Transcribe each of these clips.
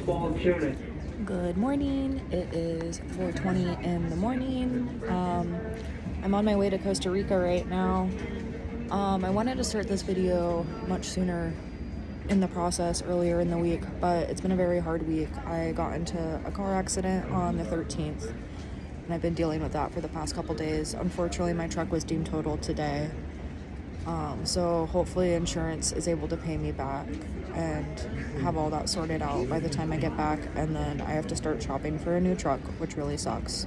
small children. Good morning. It is 4:20 in the morning. I'm on my way to Costa Rica right now. I wanted to start this video much sooner in the process earlier in the week, but it's been a very hard week. I got into a car accident on the 13th, and I've been dealing with that for the past couple days. Unfortunately, my truck was deemed totaled today. So hopefully insurance is able to pay me back and have all that sorted out by the time I get back, and then I have to start shopping for a new truck, which really sucks.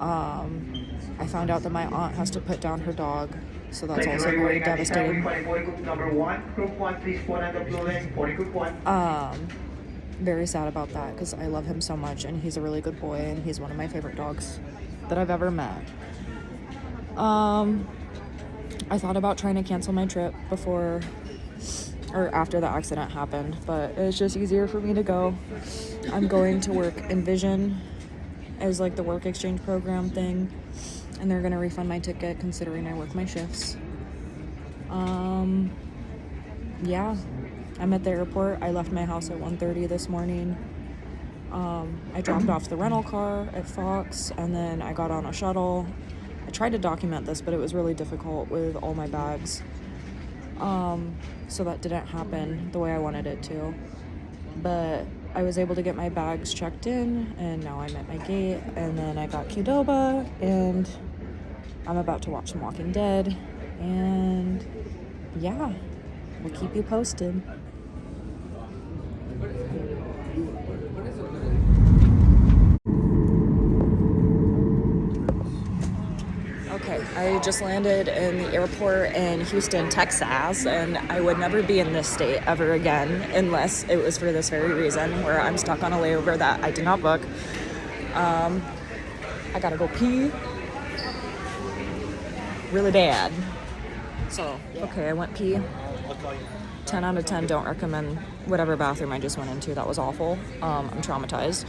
I found out that my aunt has to put down her dog, so that's also very devastating. Very sad about that because I love him so much and he's a really good boy and he's one of my favorite dogs that I've ever met. I thought about trying to cancel my trip before or after the accident happened, but it's just easier for me to go. I'm going to work Envision as like the work exchange program thing, and they're gonna refund my ticket considering I work my shifts. Yeah, I'm at the airport. I left my house at 1:30 this morning. I dropped off the rental car at Fox, and then I got on a shuttle. I tried to document this, but it was really difficult with all my bags. So that didn't happen the way I wanted it to. But I was able to get my bags checked in, and now I'm at my gate, and then I got Qdoba, and I'm about to watch some Walking Dead, and yeah, we'll keep you posted. Okay, I just landed in the airport in Houston, Texas, and I would never be in this state ever again unless it was for this very reason, where I'm stuck on a layover that I did not book. I gotta go pee really bad. So, okay, I went pee. 10 out of 10, don't recommend whatever bathroom I just went into. That was awful. I'm traumatized.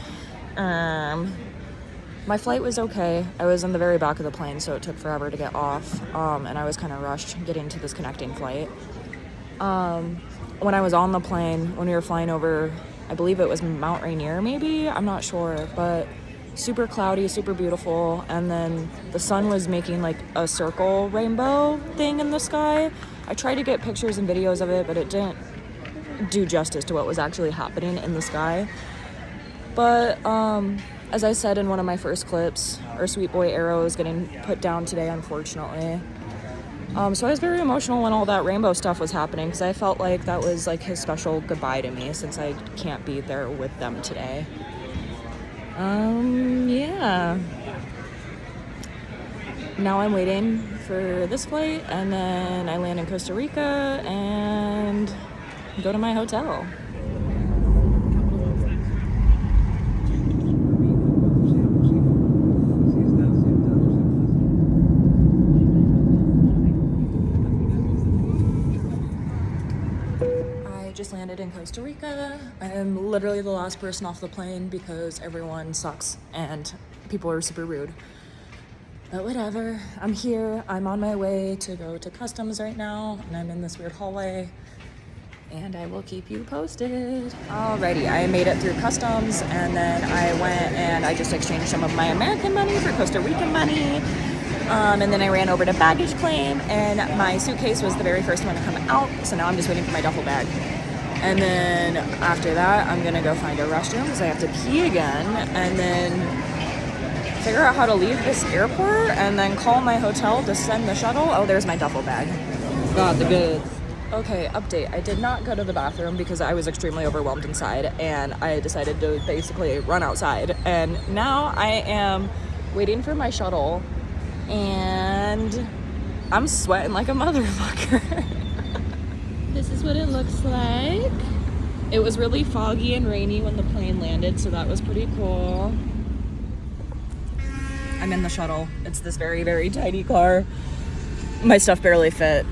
My flight was okay. I was in the very back of the plane, so it took forever to get off, and I was kind of rushed getting to this connecting flight. When I was on the plane, when we were flying over, I believe it was Mount Rainier, maybe? I'm not sure, but super cloudy, super beautiful, and then the sun was making like a circle rainbow thing in the sky. I tried to get pictures and videos of it, but it didn't do justice to what was actually happening in the sky. But, as I said in one of my first clips, our sweet boy Arrow is getting put down today, unfortunately. So I was very emotional when all that rainbow stuff was happening because I felt like that was like his special goodbye to me since I can't be there with them today. Yeah. Now I'm waiting for this flight, and then I land in Costa Rica and go to my hotel. Just landed in Costa Rica. I am literally the last person off the plane because everyone sucks and people are super rude. But whatever, I'm here. I'm on my way to go to customs right now, and I'm in this weird hallway, and I will keep you posted. Alrighty, I made it through customs, and then I went and I just exchanged some of my American money for Costa Rican money. And then I ran over to baggage claim, and my suitcase was the very first one to come out, so now I'm just waiting for my duffel bag. And then after that, I'm gonna go find a restroom because I have to pee again, and then figure out how to leave this airport, and then call my hotel to send the shuttle. Oh, there's my duffel bag. Got the goods. Okay, update. I did not go to the bathroom because I was extremely overwhelmed inside, and I decided to basically run outside. And now I am waiting for my shuttle, and I'm sweating like a motherfucker. This is what it looks like. It was really foggy and rainy when the plane landed, so that was pretty cool. I'm in the shuttle. It's this very, very tiny car. My stuff barely fit.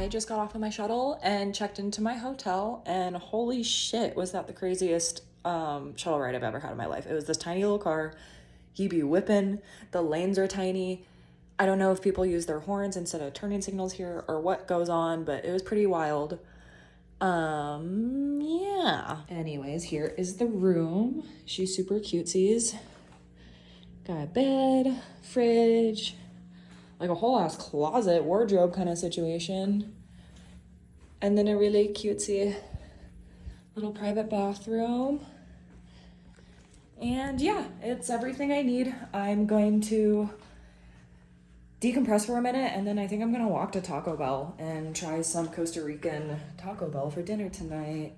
I just got off of my shuttle and checked into my hotel, and holy shit, was that the craziest shuttle ride I've ever had in my life. It was this tiny little car. He be whipping. The lanes are tiny. I don't know if people use their horns instead of turning signals here or what goes on, but it was pretty wild. Yeah. Anyways, here is the room. She's super cutesies. Got a bed, fridge, like a whole ass closet, wardrobe kind of situation. And then a really cutesy little private bathroom. And yeah, it's everything I need. I'm going to decompress for a minute, and then I think I'm gonna walk to Taco Bell and try some Costa Rican Taco Bell for dinner tonight.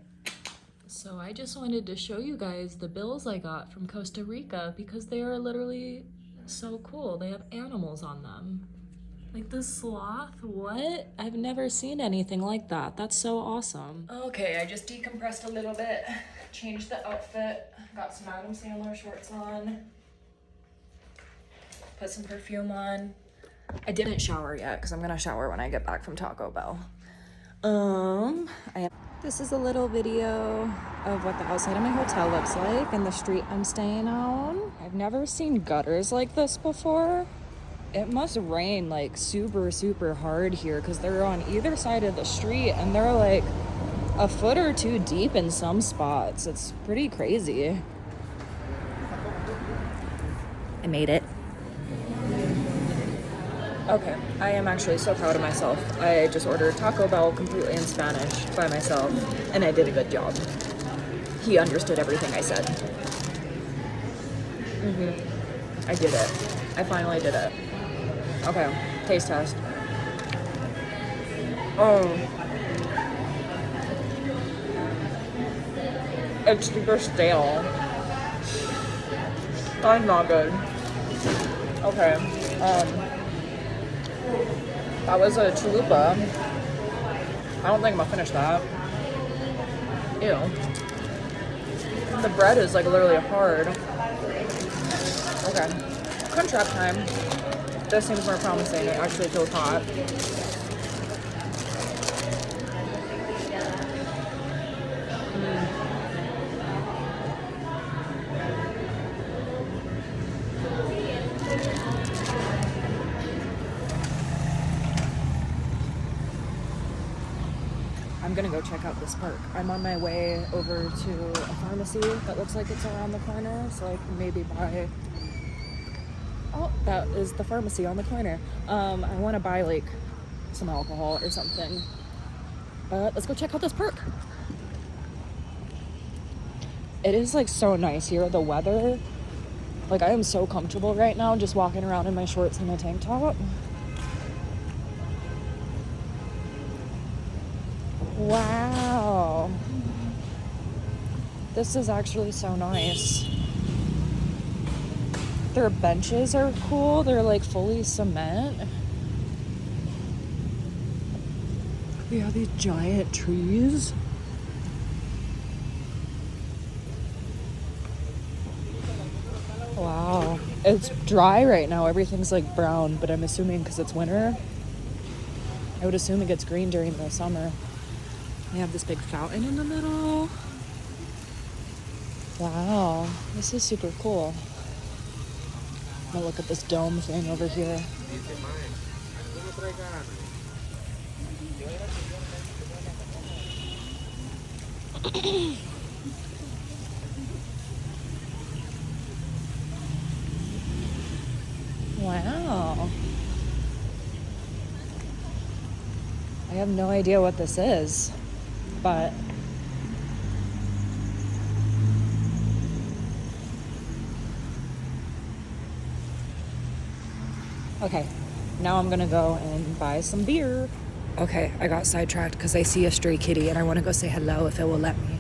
So I just wanted to show you guys the bills I got from Costa Rica because they are literally so cool. They have animals on them. Like this sloth, what? I've never seen anything like that. That's so awesome. Okay, I just decompressed a little bit, changed the outfit, got some Adam Sandler shorts on, put some perfume on. I didn't shower yet because I'm gonna shower when I get back from Taco Bell. This is a little video of what the outside of my hotel looks like and the street I'm staying on. I've never seen gutters like this before. It must rain like super, super hard here because they're on either side of the street and they're like a foot or two deep in some spots. It's pretty crazy. I made it. Okay, I am actually so proud of myself. I just ordered Taco Bell completely in Spanish by myself, and I did a good job. He understood everything I said. I did it. I finally did it. Okay, taste test. Oh. It's super stale. That's not good. Okay, that was a chalupa. I don't think I'm gonna finish that. Ew. The bread is like literally hard. Okay. Crunchwrap time. This seems more promising. It actually feels hot. I'm gonna go check out this park. I'm on my way over to a pharmacy that looks like it's around the corner, so I can maybe buy... Oh, that is the pharmacy on the corner. I want to buy like some alcohol or something. But let's go check out this park. It is like so nice here, the weather. Like I am so comfortable right now just walking around in my shorts and a tank top. Wow. This is actually so nice. Their benches are cool. They're like fully cement. We have these giant trees. Wow. It's dry right now. Everything's like brown, but I'm assuming because it's winter. I would assume it gets green during the summer. They have this big fountain in the middle. Wow, this is super cool. I'm gonna look at this dome thing over here. Wow. I have no idea what this is, but okay, now I'm gonna go and buy some beer. Okay, I got sidetracked because I see a stray kitty and I want to go say hello if it will let me.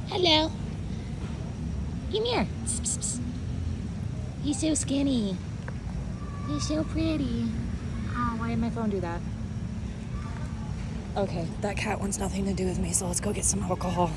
Hello. Come here. He's so skinny. He's so pretty. Oh, why did my phone do that? Okay, that cat wants nothing to do with me, so let's go get some alcohol.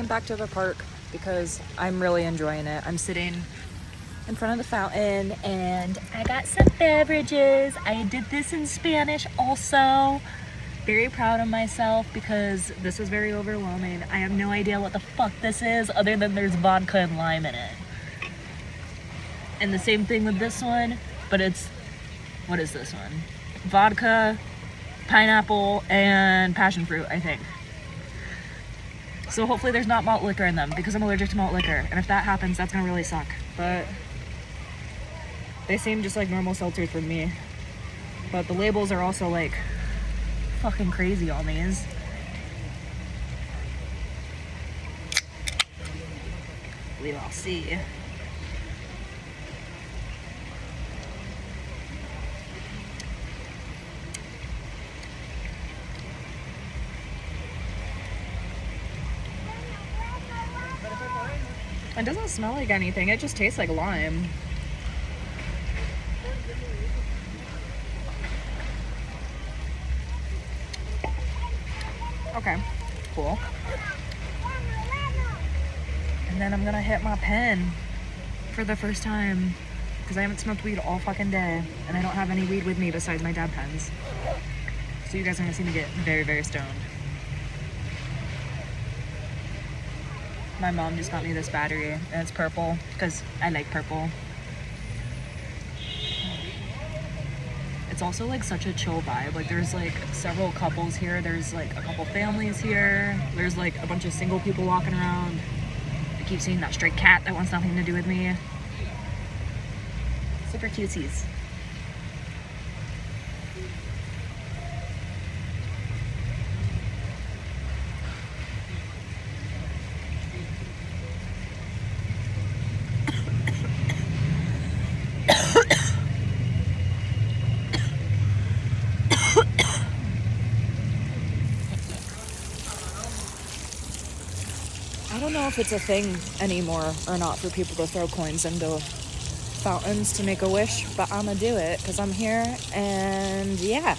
walking back to the park because I'm really enjoying it. I'm sitting in front of the fountain and I got some beverages. I did this in Spanish also. Very proud of myself because this was very overwhelming. I have no idea what the fuck this is other than there's vodka and lime in it. And the same thing with this one, but it's, what is this one? Vodka, pineapple, and passion fruit, I think. So hopefully there's not malt liquor in them because I'm allergic to malt liquor. And if that happens, that's gonna really suck. But they seem just like normal seltzers for me. But the labels are also like fucking crazy on these. We will see. It doesn't smell like anything, it just tastes like lime. Okay, cool. And then I'm gonna hit my pen for the first time because I haven't smoked weed all fucking day and I don't have any weed with me besides my dab pens. So you guys are gonna see me get very, very stoned. My mom just got me this battery and it's purple because I like purple. It's also like such a chill vibe. Like there's like several couples here. There's like a couple families here. There's like a bunch of single people walking around. I keep seeing that stray cat that wants nothing to do with me. Super cutesies. I don't know if it's a thing anymore or not for people to throw coins into fountains to make a wish, but I'm gonna do it because I'm here and yeah.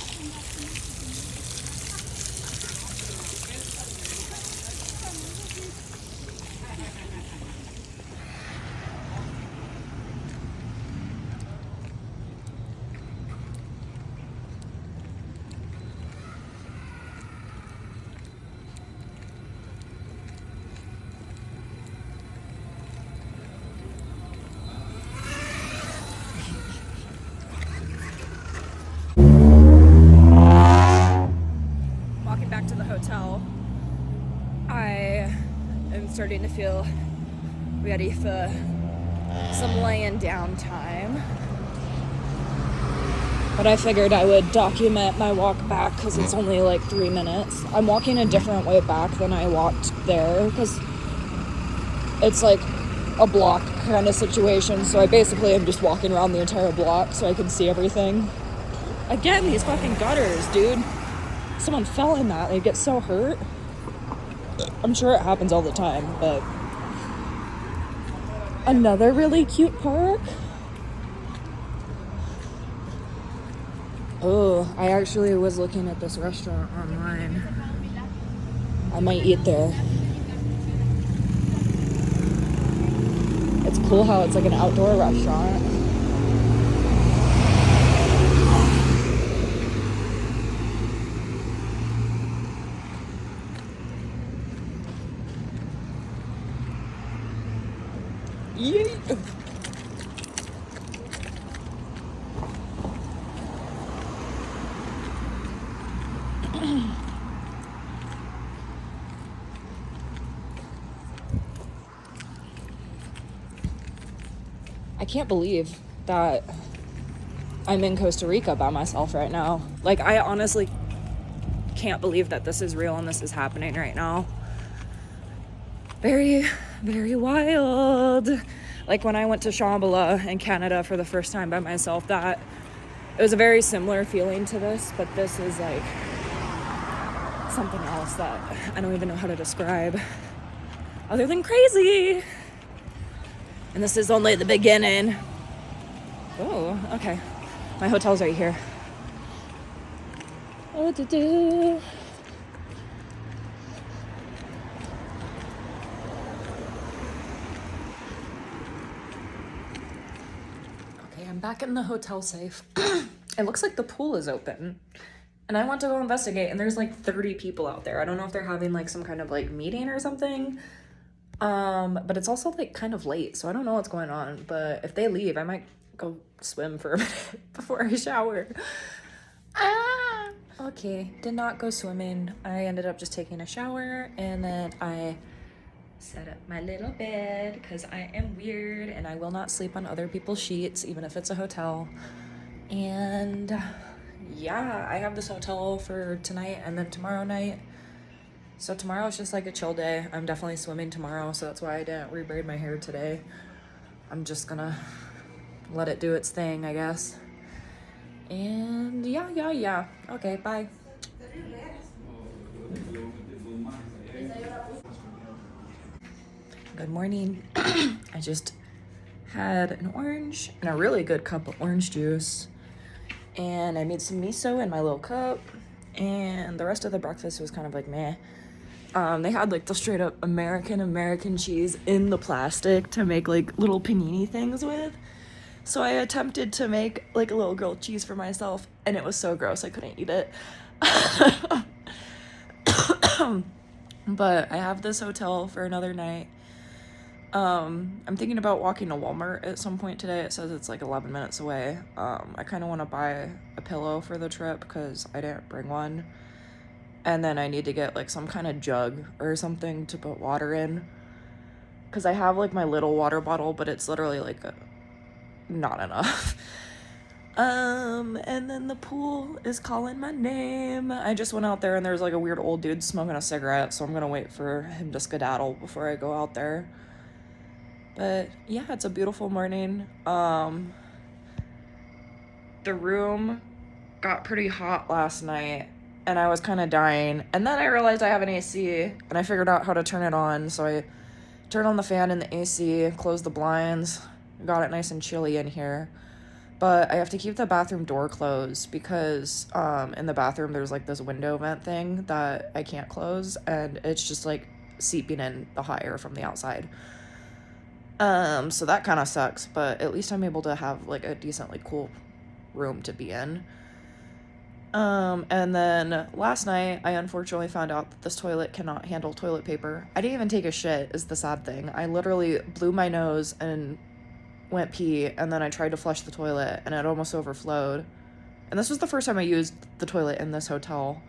Back to the hotel. I am starting to feel ready for some laying down time. But I figured I would document my walk back because it's only like 3 minutes. I'm walking a different way back than I walked there because it's like a block kind of situation. So I basically am just walking around the entire block so I can see everything. Again, these fucking gutters, dude. Someone fell in that, they get so hurt. I'm sure it happens all the time, but another really cute park. Oh, I actually was looking at this restaurant online. I might eat there. It's cool how it's like an outdoor restaurant. Yeah. I can't believe that I'm in Costa Rica by myself right now. Like, I honestly can't believe that this is real and this is happening right now. Very, very wild. Like when I went to Shambhala in Canada for the first time by myself, that it was a very similar feeling to this, but this is like something else that I don't even know how to describe other than crazy. And this is only the beginning. Oh, okay. My hotel's right here. What to do? I'm back in the hotel safe. It looks like the pool is open. And I went to go investigate, and there's like 30 people out there. I don't know if they're having like some kind of like meeting or something. But it's also like kind of late, so I don't know what's going on. But if they leave, I might go swim for a minute before I shower. Okay, did not go swimming. I ended up just taking a shower, and then I set up my little bed because I am weird and I will not sleep on other people's sheets, even if it's a hotel. And yeah, I have this hotel for tonight and then tomorrow night. So tomorrow is just like a chill day. I'm definitely swimming tomorrow, so that's why I didn't rebraid my hair today. I'm just gonna let it do its thing, I guess. And yeah. Okay, bye. Good morning. I just had an orange and a really good cup of orange juice. And I made some miso in my little cup. And the rest of the breakfast was kind of like meh. They had like the straight up American cheese in the plastic to make like little panini things with. So I attempted to make like a little grilled cheese for myself, and it was so gross I couldn't eat it. But I have this hotel for another night. I'm thinking about walking to Walmart at some point today. It says it's like 11 minutes away. I kind of want to buy a pillow for the trip because I didn't bring one. And then I need to get like some kind of jug or something to put water in. Because I have like my little water bottle, but it's literally like not enough. And then the pool is calling my name. I just went out there and there's like a weird old dude smoking a cigarette, so I'm gonna wait for him to skedaddle before I go out there. But yeah, it's a beautiful morning. The room got pretty hot last night and I was kind of dying. And then I realized I have an AC and I figured out how to turn it on. So I turned on the fan in the AC, closed the blinds, got it nice and chilly in here. But I have to keep the bathroom door closed because in the bathroom there's like this window vent thing that I can't close, and it's just like seeping in the hot air from the outside. So that kind of sucks, but at least I'm able to have like a decently cool room to be in. And then last night I unfortunately found out that this toilet cannot handle toilet paper. I didn't even take a shit, is the sad thing. I literally blew my nose and went pee, and then I tried to flush the toilet and it almost overflowed. And this was the first time I used the toilet in this hotel.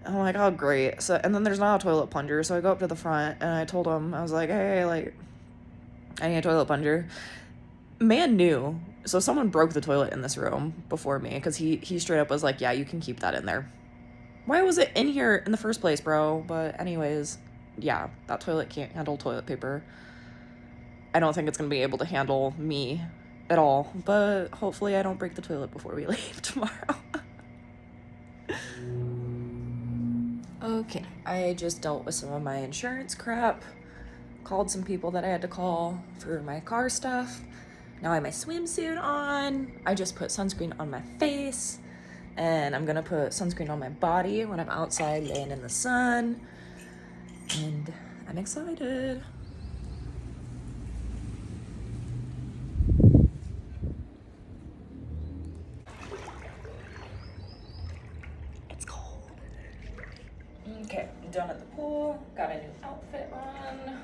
I'm like, oh great. So, and then there's not a toilet plunger, so I go up to the front and I told him, I was like, hey, like, I need a toilet plunger. Man knew. So someone broke the toilet in this room before me, because he straight up was like, yeah, you can keep that in there. Why was it in here in the first place, bro? But anyways, yeah, that toilet can't handle toilet paper. I don't think it's going to be able to handle me at all, but hopefully I don't break the toilet before we leave tomorrow. Okay, I just dealt with some of my insurance crap, called some people that I had to call for my car stuff. Now I have my swimsuit on. I just put sunscreen on my face, and I'm gonna put sunscreen on my body when I'm outside laying in the sun, and I'm excited. It's cold. Okay, I'm done at the pool, got a new outfit on.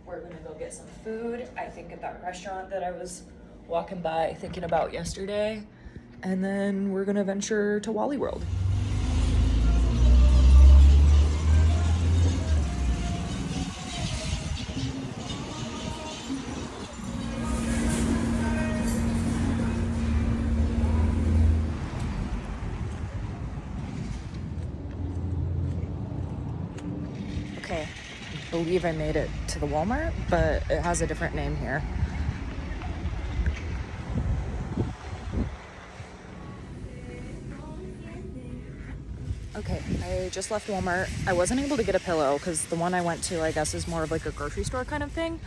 We're gonna go get some food, I think at that restaurant that I was walking by thinking about yesterday. And then we're gonna venture to Wally World. Okay, I believe I made it to the Walmart, but it has a different name here. Okay, I just left Walmart. I wasn't able to get a pillow because the one I went to, I guess, is more of like a grocery store kind of thing.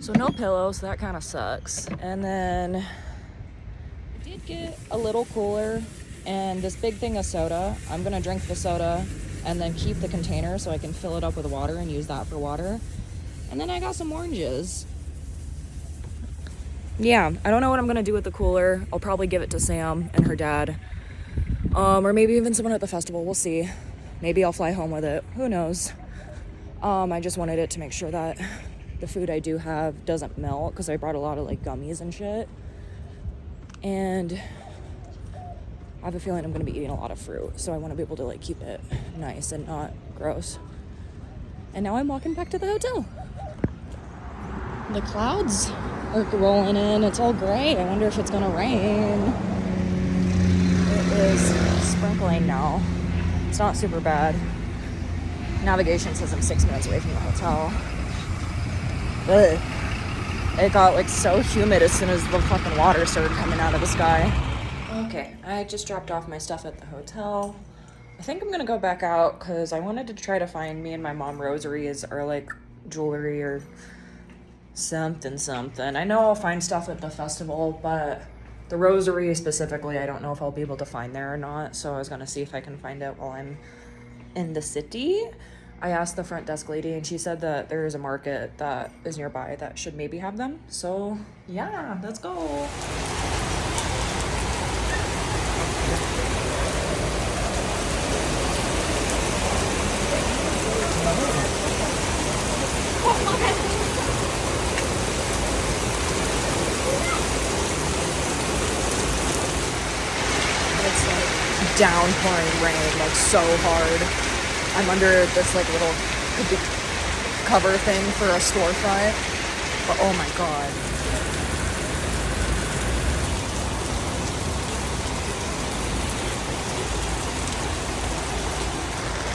So no pillow, so that kind of sucks. And then I did get a little cooler and this big thing of soda. I'm gonna drink the soda and then keep the container so I can fill it up with water and use that for water. And then I got some oranges. yeah, I don't know what I'm gonna do with the cooler. I'll probably give it to Sam and her dad. Or maybe even someone at the festival. We'll see. Maybe I'll fly home with it. Who knows? I just wanted it to make sure that the food I do have doesn't melt, because I brought a lot of like gummies and shit. And I have a feeling I'm gonna be eating a lot of fruit, so I want to be able to like keep it nice and not gross. And now I'm walking back to the hotel. The clouds are rolling in. It's all gray. I wonder if it's gonna rain. It is sprinkling now. It's not super bad. Navigation says I'm 6 minutes away from the hotel. Ugh. It got like so humid as soon as the fucking water started coming out of the sky. Okay, I just dropped off my stuff at the hotel. I think I'm gonna go back out because I wanted to try to find me and my mom rosaries or like jewelry or something. I know I'll find stuff at the festival, but the rosary specifically, I don't know if I'll be able to find there or not. So I was gonna see if I can find it while I'm in the city. I asked the front desk lady and she said that there is a market that is nearby that should maybe have them. So yeah, let's go. It's like downpouring rain, like so hard. I'm under this like little cover thing for a storefront, but oh my god.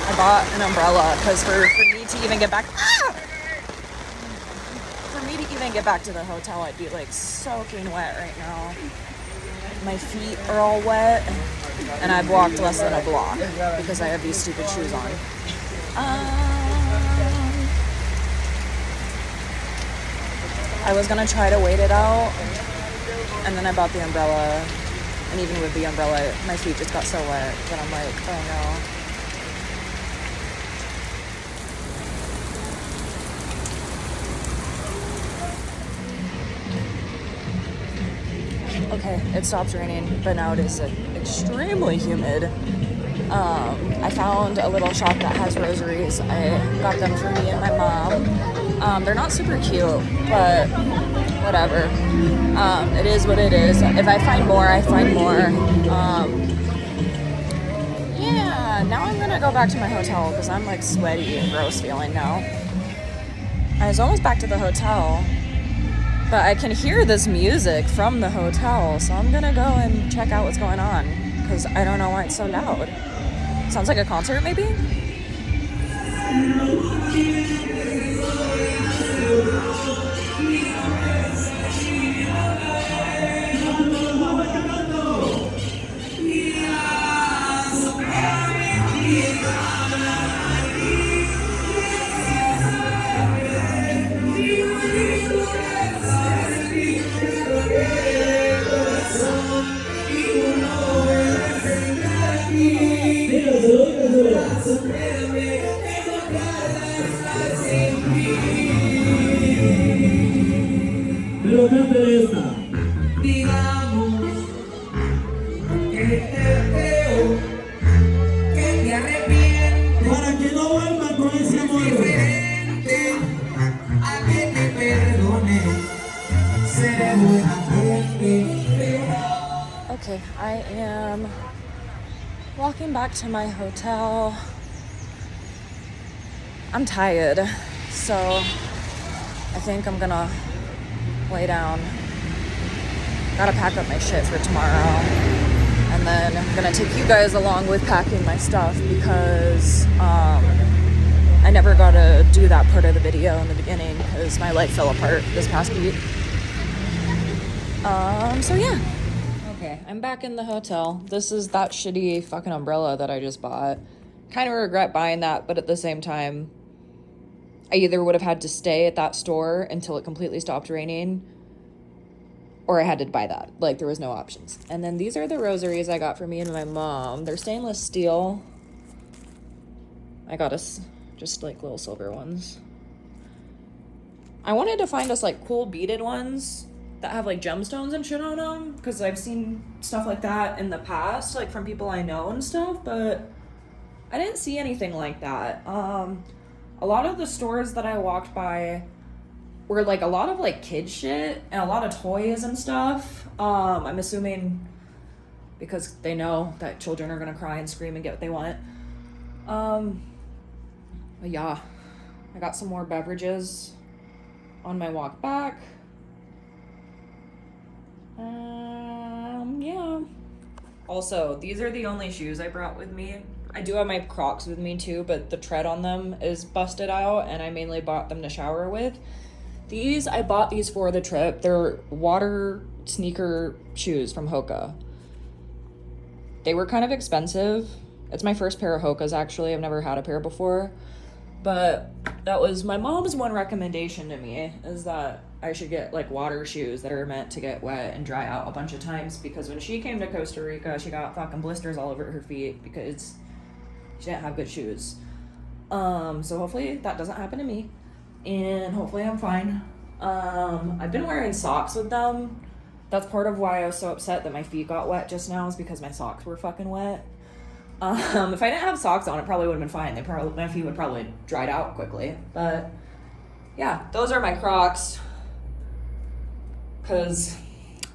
I bought an umbrella because for me to even get back, to the hotel, I'd be like soaking wet right now. My feet are all wet, and I've walked less than a block because I have these stupid shoes on. I was gonna try to wait it out, and then I bought the umbrella, and even with the umbrella, my feet just got so wet that I'm like, oh no. Okay, it stopped raining, but now it is extremely humid. I found a little shop that has rosaries. I got them for me and my mom. They're not super cute, but whatever. It is what it is. If I find more, I find more. Yeah, now I'm gonna go back to my hotel because I'm like sweaty and gross feeling now. I was almost back to the hotel, but I can hear this music from the hotel, so I'm gonna go and check out what's going on because I don't know why it's so loud. Sounds like a concert, maybe? Pero cante esta. Digamos que te creo, que te arrepientes. Para que no vuelva con ese amor. Diferente a que te perdone. Seré buena gente. Okay, I am walking back to my hotel. I'm tired, so I think I'm gonna lay down. Gotta pack up my shit for tomorrow, and then I'm gonna take you guys along with packing my stuff because I never got to do that part of the video in the beginning because my life fell apart this past week. So yeah. Okay, I'm back in the hotel. This is that shitty fucking umbrella that I just bought. Kind of regret buying that, but at the same time, I either would have had to stay at that store until it completely stopped raining, or I had to buy that. Like, there was no options. And then these are the rosaries I got for me and my mom. They're stainless steel. I got us just like little silver ones. I wanted to find us like cool beaded ones, that have like gemstones and shit on them, because I've seen stuff like that in the past, like from people I know and stuff, but I didn't see anything like that. A lot of the stores that I walked by were like a lot of like kid shit and a lot of toys and stuff. I'm assuming because they know that children are gonna cry and scream and get what they want. But yeah, I got some more beverages on my walk back. Yeah. Also, these are the only shoes I brought with me. I do have my Crocs with me too, but the tread on them is busted out, and I mainly bought them to shower with. I bought these for the trip. They're water sneaker shoes from Hoka. They were kind of expensive. It's my first pair of Hokas, actually. I've never had a pair before. But that was my mom's one recommendation to me, is that I should get like water shoes that are meant to get wet and dry out a bunch of times, because when she came to Costa Rica, she got fucking blisters all over her feet because she didn't have good shoes. So hopefully that doesn't happen to me, and hopefully I'm fine. I've been wearing socks with them. That's part of why I was so upset that my feet got wet just now, is because my socks were fucking wet. If I didn't have socks on, it probably would have been fine. My feet would probably dried out quickly. But yeah, those are my Crocs, because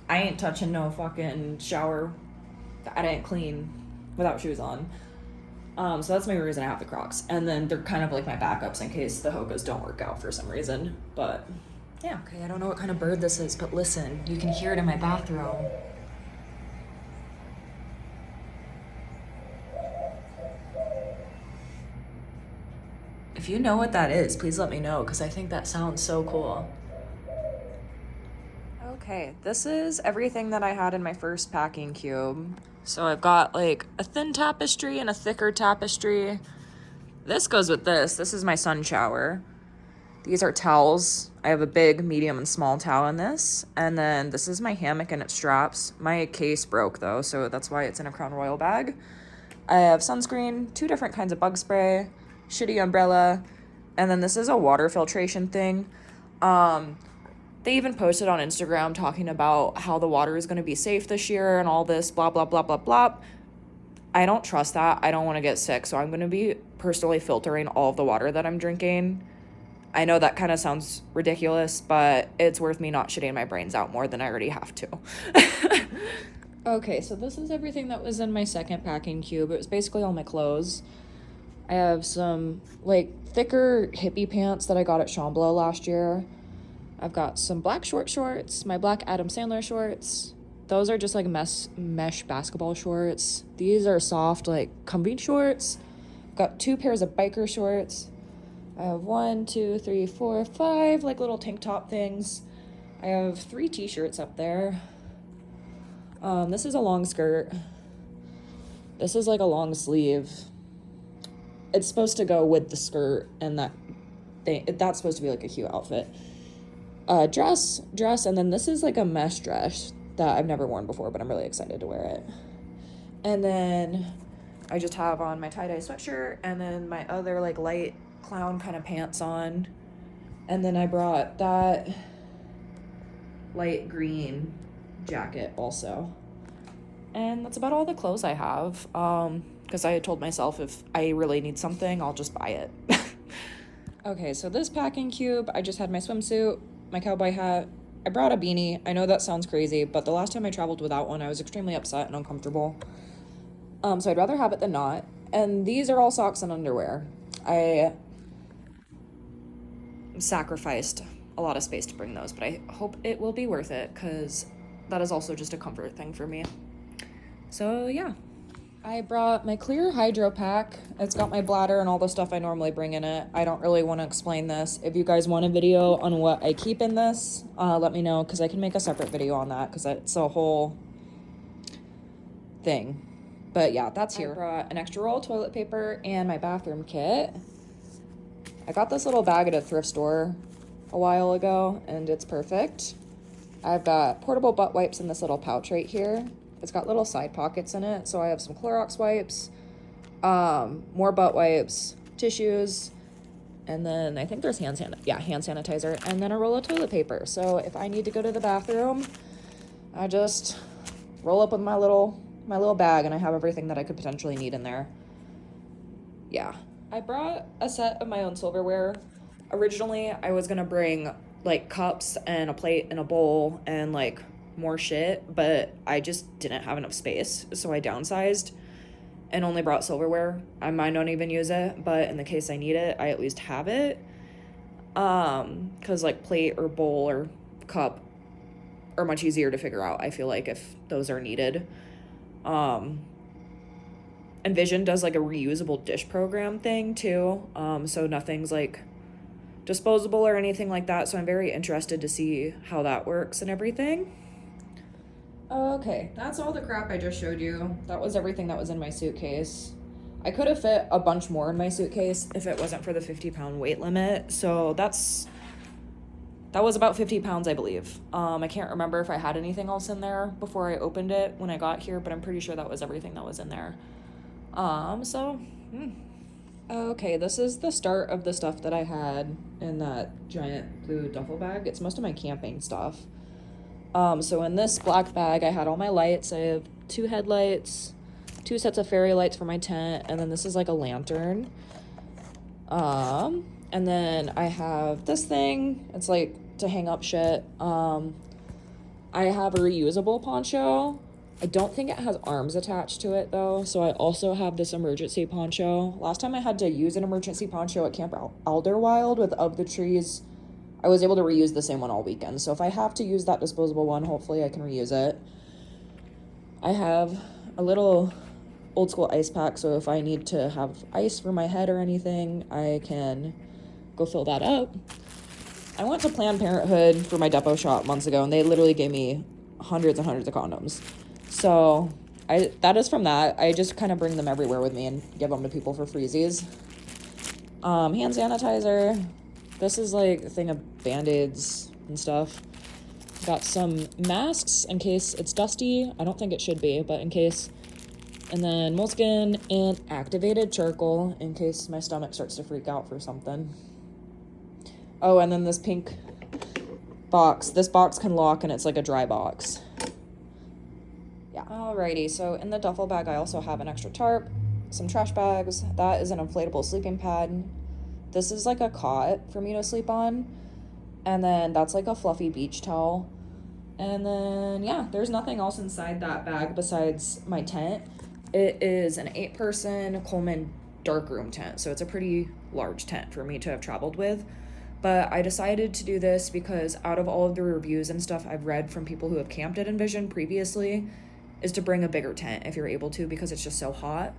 I ain't touching no fucking shower that I didn't clean without shoes on. So that's my reason I have the Crocs. And then they're kind of like my backups in case the Hokas don't work out for some reason. But yeah. Okay, I don't know what kind of bird this is, but listen, you can hear it in my bathroom. If you know what that is, please let me know, because I think that sounds so cool. Okay, this is everything that I had in my first packing cube. So I've got like a thin tapestry and a thicker tapestry. This goes with this. This is my sun shower. These are towels. I have a big, medium, and small towel in this. And then this is my hammock and its straps. My case broke though, so that's why it's in a Crown Royal bag. I have sunscreen, 2 different kinds of bug spray, shitty umbrella, and then this is a water filtration thing. They even posted on Instagram talking about how the water is going to be safe this year and all this blah, blah, blah, blah, blah. I don't trust that. I don't want to get sick, so I'm going to be personally filtering all of the water that I'm drinking. I know that kind of sounds ridiculous, but it's worth me not shitting my brains out more than I already have to. Okay, so this is everything that was in my second packing cube. It was basically all my clothes. I have some like thicker hippie pants that I got at Chamblot last year. I've got some black shorts, my black Adam Sandler shorts. Those are just like mesh basketball shorts. These are soft, like comfy shorts. Got 2 pairs of biker shorts. I have 1, 2, 3, 4, 5 like little tank top things. I have 3 t-shirts up there. This is a long skirt. This is like a long sleeve. It's supposed to go with the skirt, and that's supposed to be like a cute outfit. Dress, and then this is like a mesh dress that I've never worn before, but I'm really excited to wear it. And then I just have on my tie-dye sweatshirt, and then my other like light clown kind of pants on. And then I brought that light green jacket also. And that's about all the clothes I have. Because I had told myself if I really need something, I'll just buy it. Okay, so this packing cube, I just had my swimsuit, my cowboy hat. I brought a beanie. I know that sounds crazy, but the last time I traveled without one, I was extremely upset and uncomfortable. So I'd rather have it than not. And these are all socks and underwear. I sacrificed a lot of space to bring those, but I hope it will be worth it, because that is also just a comfort thing for me. So yeah. I brought my clear hydro pack. It's got my bladder and all the stuff I normally bring in it. I don't really want to explain this. If you guys want a video on what I keep in this, let me know, because I can make a separate video on that, because it's a whole thing. But yeah, that's here. I brought an extra roll of toilet paper and my bathroom kit. I got this little bag at a thrift store a while ago, and it's perfect. I've got portable butt wipes in this little pouch right here. It's got little side pockets in it, so I have some Clorox wipes, more butt wipes, tissues, And then I think there's hand sanitizer, and then a roll of toilet paper. So if I need to go to the bathroom, I just roll up with my little bag, and I have everything that I could potentially need in there. Yeah. I brought a set of my own silverware. Originally, I was gonna bring like cups and a plate and a bowl and like more shit, but I just didn't have enough space, so I downsized and only brought silverware. I might not even use it, but in the case I need it, I at least have it. Because like plate or bowl or cup are much easier to figure out, I feel like, if those are needed. Envision does like a reusable dish program thing too, so nothing's like disposable or anything like that, so I'm very interested to see how that works and everything. Okay, that's all the crap I just showed you. That was everything that was in my suitcase. I could have fit a bunch more in my suitcase if it wasn't for the 50-pound weight limit, so that was about 50 pounds, I believe. I can't remember if I had anything else in there before I opened it when I got here, but I'm pretty sure that was everything that was in there. Okay, this is the start of the stuff that I had in that giant blue duffel bag. It's most of my camping stuff. So in this black bag, I had all my lights. I have 2 headlights, 2 sets of fairy lights for my tent, and then this is like a lantern. And then I have this thing. It's like to hang up shit. I have a reusable poncho. I don't think it has arms attached to it though, so I also have this emergency poncho. Last time I had to use an emergency poncho at Camp Alderwild with Of the Trees, I was able to reuse the same one all weekend, so if I have to use that disposable one, hopefully I can reuse it. I have a little old school ice pack, so if I need to have ice for my head or anything, I can go fill that up. I went to Planned Parenthood for my depot shop months ago, and they literally gave me hundreds and hundreds of condoms. So that is from that. I just kind of bring them everywhere with me and give them to people for freezies. Hand sanitizer. This is like a thing of Band-Aids and stuff. Got some masks in case it's dusty. I don't think it should be, but in case. And then moleskin and activated charcoal in case my stomach starts to freak out for something. Oh, and then this pink box. This box can lock, and it's like a dry box. Yeah. Alrighty, so in the duffel bag, I also have an extra tarp, some trash bags. That is an inflatable sleeping pad. This is like a cot for me to sleep on. And then that's like a fluffy beach towel. And then, yeah, there's nothing else inside that bag besides my tent. It is an 8-person Coleman darkroom tent, so it's a pretty large tent for me to have traveled with. But I decided to do this because out of all of the reviews and stuff I've read from people who have camped at Envision previously, is to bring a bigger tent if you're able to, because it's just so hot.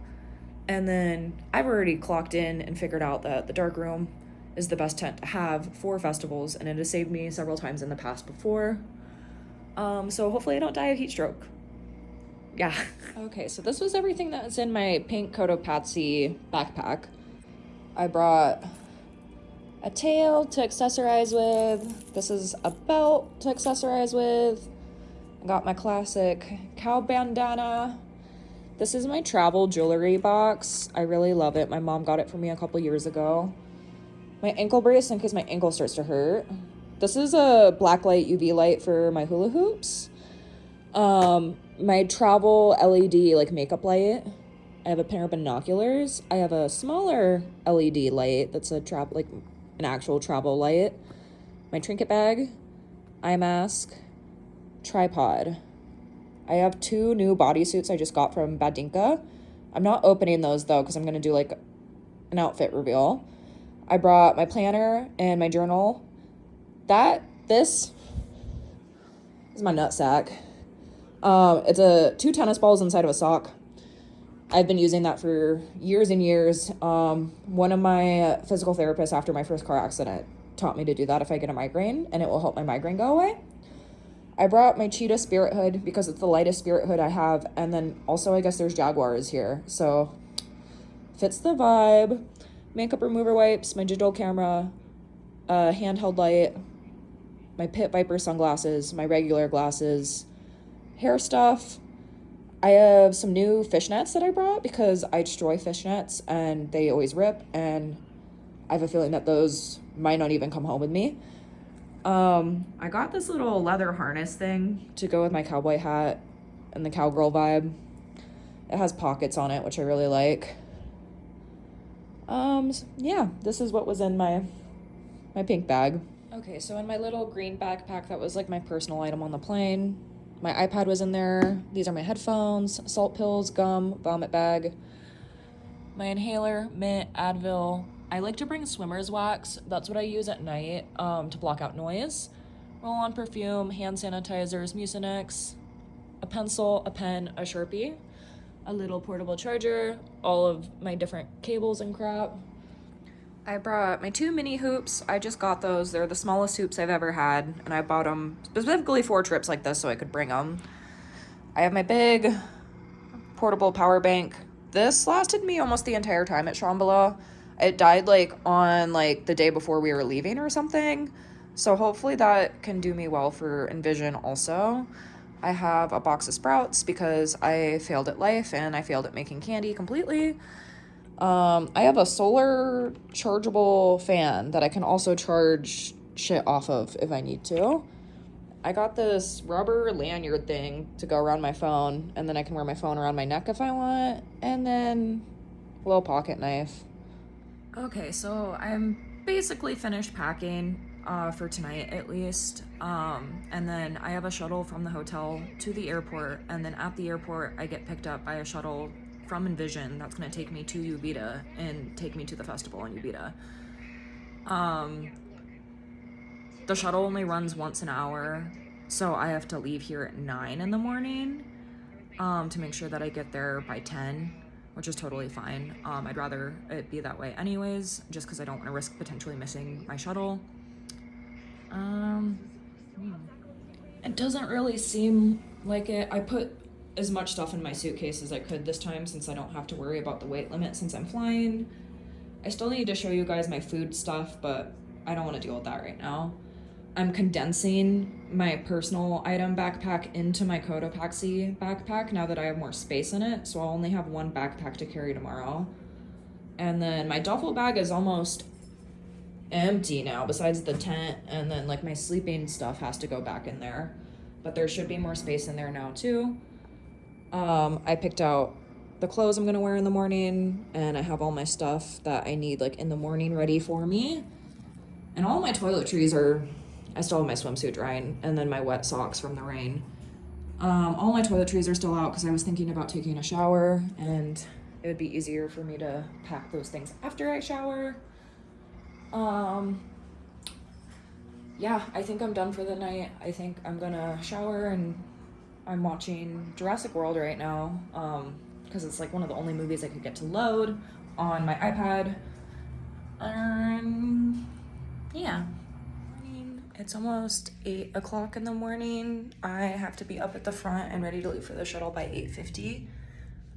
And then I've already clocked in and figured out that the darkroom is the best tent to have for festivals, and it has saved me several times in the past before. So hopefully I don't die of heat stroke. Yeah. Okay, so this was everything that's in my pink Cotopaxi backpack. I brought a tail to accessorize with. This is a belt to accessorize with. I got my classic cow bandana. This is my travel jewelry box. I really love it. My mom got it for me a couple years ago. My ankle brace in case my ankle starts to hurt. This is a black light UV light for my hula hoops. My travel LED like makeup light. I have a pair of binoculars. I have a smaller LED light that's a an actual travel light. My trinket bag, eye mask, tripod. I have 2 new bodysuits I just got from Badinka. I'm not opening those though because I'm gonna do like an outfit reveal. I brought my planner and my journal. This is my nutsack. It's 2 tennis balls inside of a sock. I've been using that for years and years. One of my physical therapists after my first car accident taught me to do that if I get a migraine, and it will help my migraine go away. I brought my cheetah spirit hood because it's the lightest spirit hood I have, and then also I guess there's jaguars here, so fits the vibe. Makeup remover wipes, my digital camera, handheld light, my Pit Viper sunglasses, my regular glasses, hair stuff. I have some new fishnets that I brought because I destroy fishnets and they always rip, and I have a feeling that those might not even come home with me. I got this little leather harness thing to go with my cowboy hat and the cowgirl vibe. It has pockets on it, which I really like. Yeah, this is what was in my pink bag. Okay, so in my little green backpack, that was like my personal item on the plane. My iPad was in there. These are my headphones, salt pills, gum, vomit bag, my inhaler, mint, Advil. I like to bring swimmer's wax. That's what I use at night to block out noise. Roll-on perfume, hand sanitizers, Mucinex, a pencil, a pen, a Sharpie, a little portable charger, all of my different cables and crap. I brought my 2 mini hoops. I just got those. They're the smallest hoops I've ever had, and I bought them specifically for trips like this so I could bring them. I have my big portable power bank. This lasted me almost the entire time at Shambhala. It died like on like the day before we were leaving or something. So hopefully that can do me well for Envision also. I have a box of sprouts because I failed at life and I failed at making candy completely. I have a solar chargeable fan that I can also charge shit off of if I need to. I got this rubber lanyard thing to go around my phone, and then I can wear my phone around my neck if I want, and then a little pocket knife. Okay, so I'm basically finished packing for tonight at least, and then I have a shuttle from the hotel to the airport, and then at the airport I get picked up by a shuttle from Envision that's going to take me to Uvita and take me to the festival in Uvita. The shuttle only runs once an hour, so I have to leave here at 9 in the morning to make sure that I get there by 10, which is totally fine. I'd rather it be that way anyways, just because I don't want to risk potentially missing my shuttle. It doesn't really seem like it. I put as much stuff in my suitcase as I could this time since I don't have to worry about the weight limit since I'm flying. I still need to show you guys my food stuff, but I don't want to deal with that right now. I'm condensing my personal item backpack into my Cotopaxi backpack now that I have more space in it, so I'll only have one backpack to carry tomorrow. And then my duffel bag is almost empty now besides the tent, and then like my sleeping stuff has to go back in there, but there should be more space in there now too. I picked out the clothes I'm gonna wear in the morning, and I have all my stuff that I need like in the morning ready for me. And all my toiletries are, I still have my swimsuit drying, and then my wet socks from the rain. All my toiletries are still out because I was thinking about taking a shower, and it would be easier for me to pack those things after I shower. Yeah, I think I'm done for the night. I think I'm gonna shower, and I'm watching Jurassic World right now, because it's like one of the only movies I could get to load on my iPad. Yeah. It's almost 8 o'clock in the morning. I have to be up at the front and ready to leave for the shuttle by 8:50.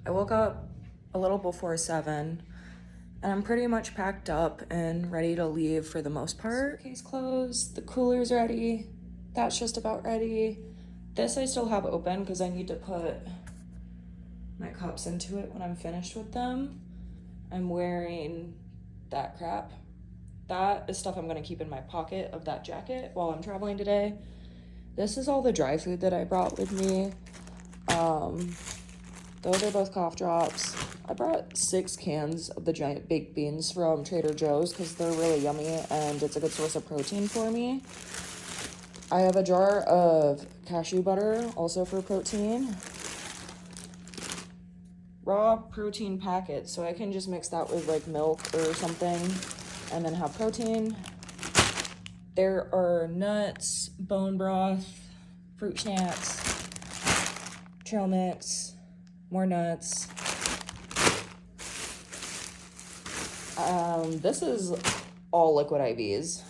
I woke up a little before 7, and I'm pretty much packed up and ready to leave for the most part. Suitcase closed, the cooler's ready, that's just about ready. This I still have open because I need to put my cups into it when I'm finished with them. I'm wearing that crap. That is stuff I'm gonna keep in my pocket of that jacket while I'm traveling today. This is all the dry food that I brought with me. Those are both cough drops. I brought 6 cans of the giant baked beans from Trader Joe's because they're really yummy and it's a good source of protein for me. I have a jar of cashew butter, also for protein. Raw protein packets, so I can just mix that with like milk or something and then have protein. There are nuts, bone broth, fruit snacks, trail mix, more nuts. This is all liquid IVs.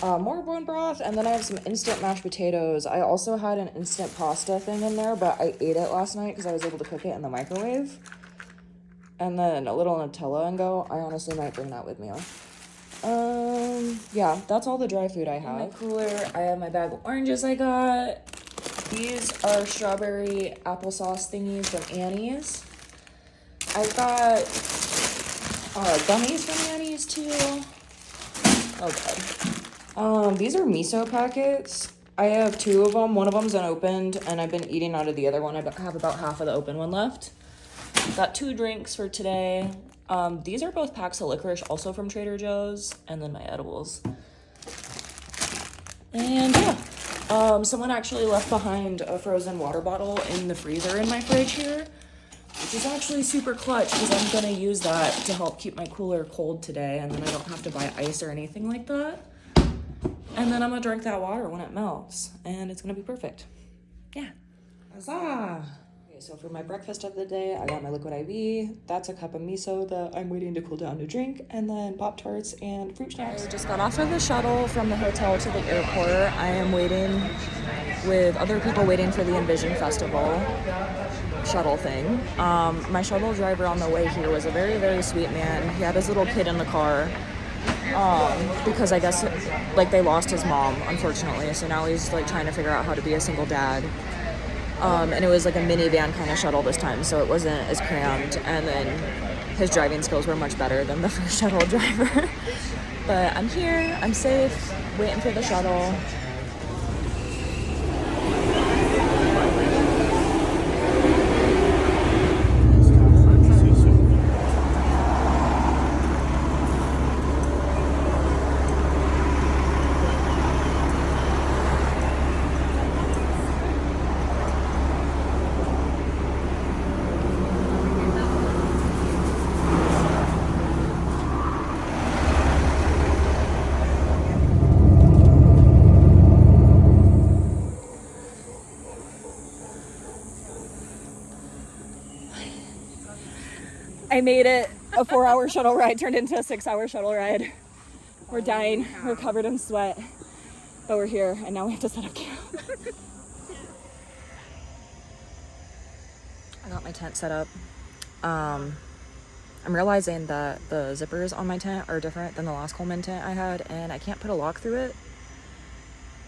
More bone broth, and then I have some instant mashed potatoes. I also had an instant pasta thing in there, but I ate it last night because I was able to cook it in the microwave. And then a little Nutella and go. I honestly might bring that with me. Yeah, that's all the dry food I have. In my cooler, I have my bag of oranges I got. These are strawberry applesauce thingies from Annie's. I've got Gummies from Annie's too. Oh god. These are miso packets. I have 2 of them. One of them's unopened, and I've been eating out of the other one. I have about half of the open one left. Got 2 drinks for today. These are both packs of licorice, also from Trader Joe's, and then my edibles. And yeah, someone actually left behind a frozen water bottle in the freezer in my fridge here, which is actually super clutch because I'm gonna use that to help keep my cooler cold today, and then I don't have to buy ice or anything like that. And then I'm gonna drink that water when it melts, and it's gonna be perfect. Yeah. Huzzah! Okay, so for my breakfast of the day, I got my liquid IV. That's a cup of miso that I'm waiting to cool down to drink, and then Pop-Tarts and fruit snacks. I just got off of the shuttle from the hotel to the airport. I am waiting with other people waiting for the Envision Festival shuttle thing. My shuttle driver on the way here was a very, very sweet man. He had his little kid in the car. Because I guess like they lost his mom, unfortunately, so now he's like trying to figure out how to be a single dad. And it was like a minivan kind of shuttle this time, so it wasn't as crammed, and then his driving skills were much better than the first shuttle driver. But I'm here, I'm safe, waiting for the shuttle. I made it. A 4-hour shuttle ride turned into a 6-hour shuttle ride. We're dying. We're covered in sweat. But we're here, and now we have to set up camp. I got my tent set up. I'm realizing that the zippers on my tent are different than the last Coleman tent I had, and I can't put a lock through it.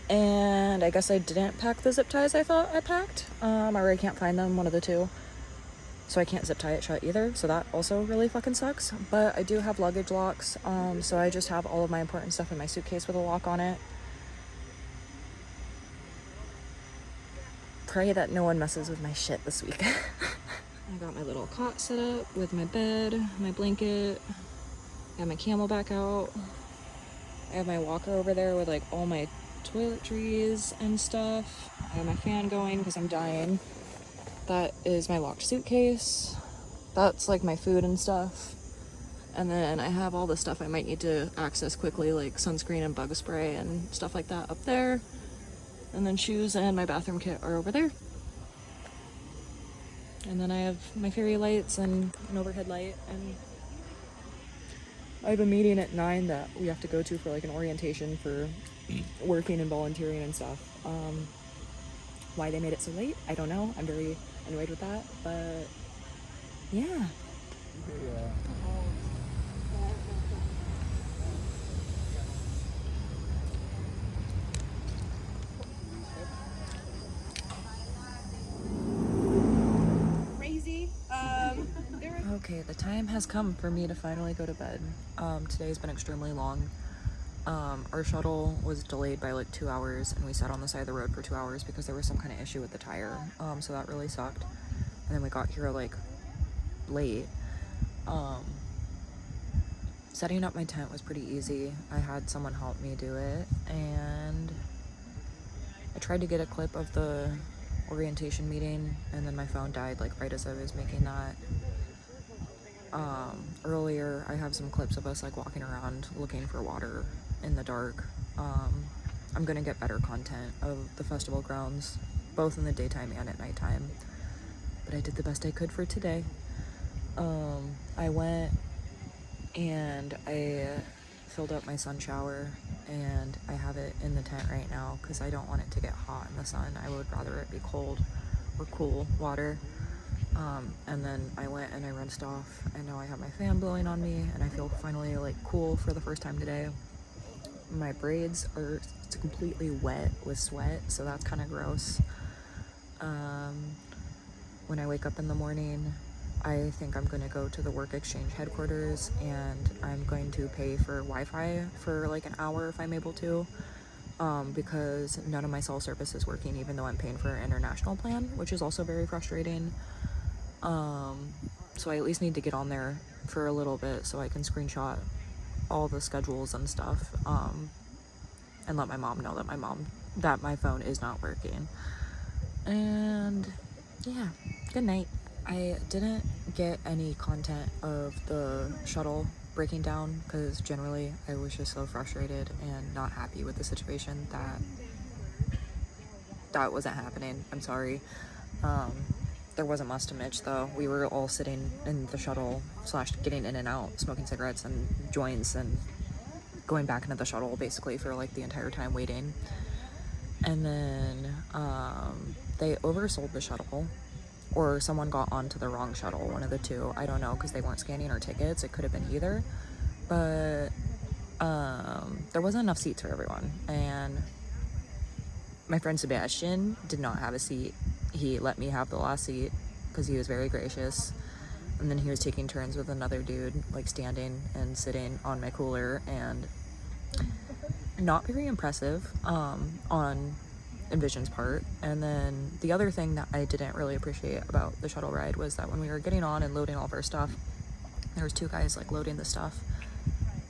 And I guess I didn't pack the zip ties I thought I packed. Or I can't find them, one of the two. So I can't zip tie it shut either, so that also really fucking sucks. But I do have luggage locks, so I just have all of my important stuff in my suitcase with a lock on it. Pray that no one messes with my shit this week. I got my little cot set up with my bed, my blanket, I have my Camelback out. I have my walker over there with like all my toiletries and stuff. I have my fan going because I'm dying. That is my locked suitcase. That's like my food and stuff. And then I have all the stuff I might need to access quickly, like sunscreen and bug spray and stuff like that up there. And then shoes and my bathroom kit are over there. And then I have my fairy lights and an overhead light. And I have a meeting at 9 that we have to go to for like an orientation for working and volunteering and stuff. Why they made it so late, I don't know. I'm very annoyed with that, but yeah. Crazy. Okay, the time has come for me to finally go to bed. Today's been extremely long. Our shuttle was delayed by like 2 hours, and we sat on the side of the road for 2 hours because there was some kind of issue with the tire. So that really sucked. And then we got here like late. Setting up my tent was pretty easy. I had someone help me do it, and I tried to get a clip of the orientation meeting, and then my phone died like right as I was making that. Earlier I have some clips of us like walking around looking for water in the dark. I'm gonna get better content of the festival grounds, both in the daytime and at nighttime, but I did the best I could for today. I went and I filled up my sun shower, and I have it in the tent right now because I don't want it to get hot in the sun. I would rather it be cold or cool water. And then I went and I rinsed off, and now I have my fan blowing on me, and I feel finally like cool for the first time today. My braids are completely wet with sweat, so that's kind of gross. When I wake up in the morning, I think I'm gonna go to the work exchange headquarters and I'm going to pay for Wi-Fi for like an hour if I'm able to, because none of my cell service is working even though I'm paying for an international plan, which is also very frustrating. So I at least need to get on there for a little bit so I can screenshot all the schedules and stuff, and let my mom know that my phone is not working. And yeah, good night. I didn't get any content of the shuttle breaking down because generally I was just so frustrated and not happy with the situation that wasn't happening. I'm sorry. There wasn't much to Mitch though. We were all sitting in the shuttle / getting in and out, smoking cigarettes and joints and going back into the shuttle basically for like the entire time waiting. And then they oversold the shuttle, or someone got onto the wrong shuttle, one of the two. I don't know because they weren't scanning our tickets. It could have been either. But there wasn't enough seats for everyone. And my friend Sebastian did not have a seat. He let me have the last seat because he was very gracious. And then he was taking turns with another dude, like standing and sitting on my cooler, and not very impressive on Envision's part. And then the other thing that I didn't really appreciate about the shuttle ride was that when we were getting on and loading all of our stuff, there was two guys like loading the stuff,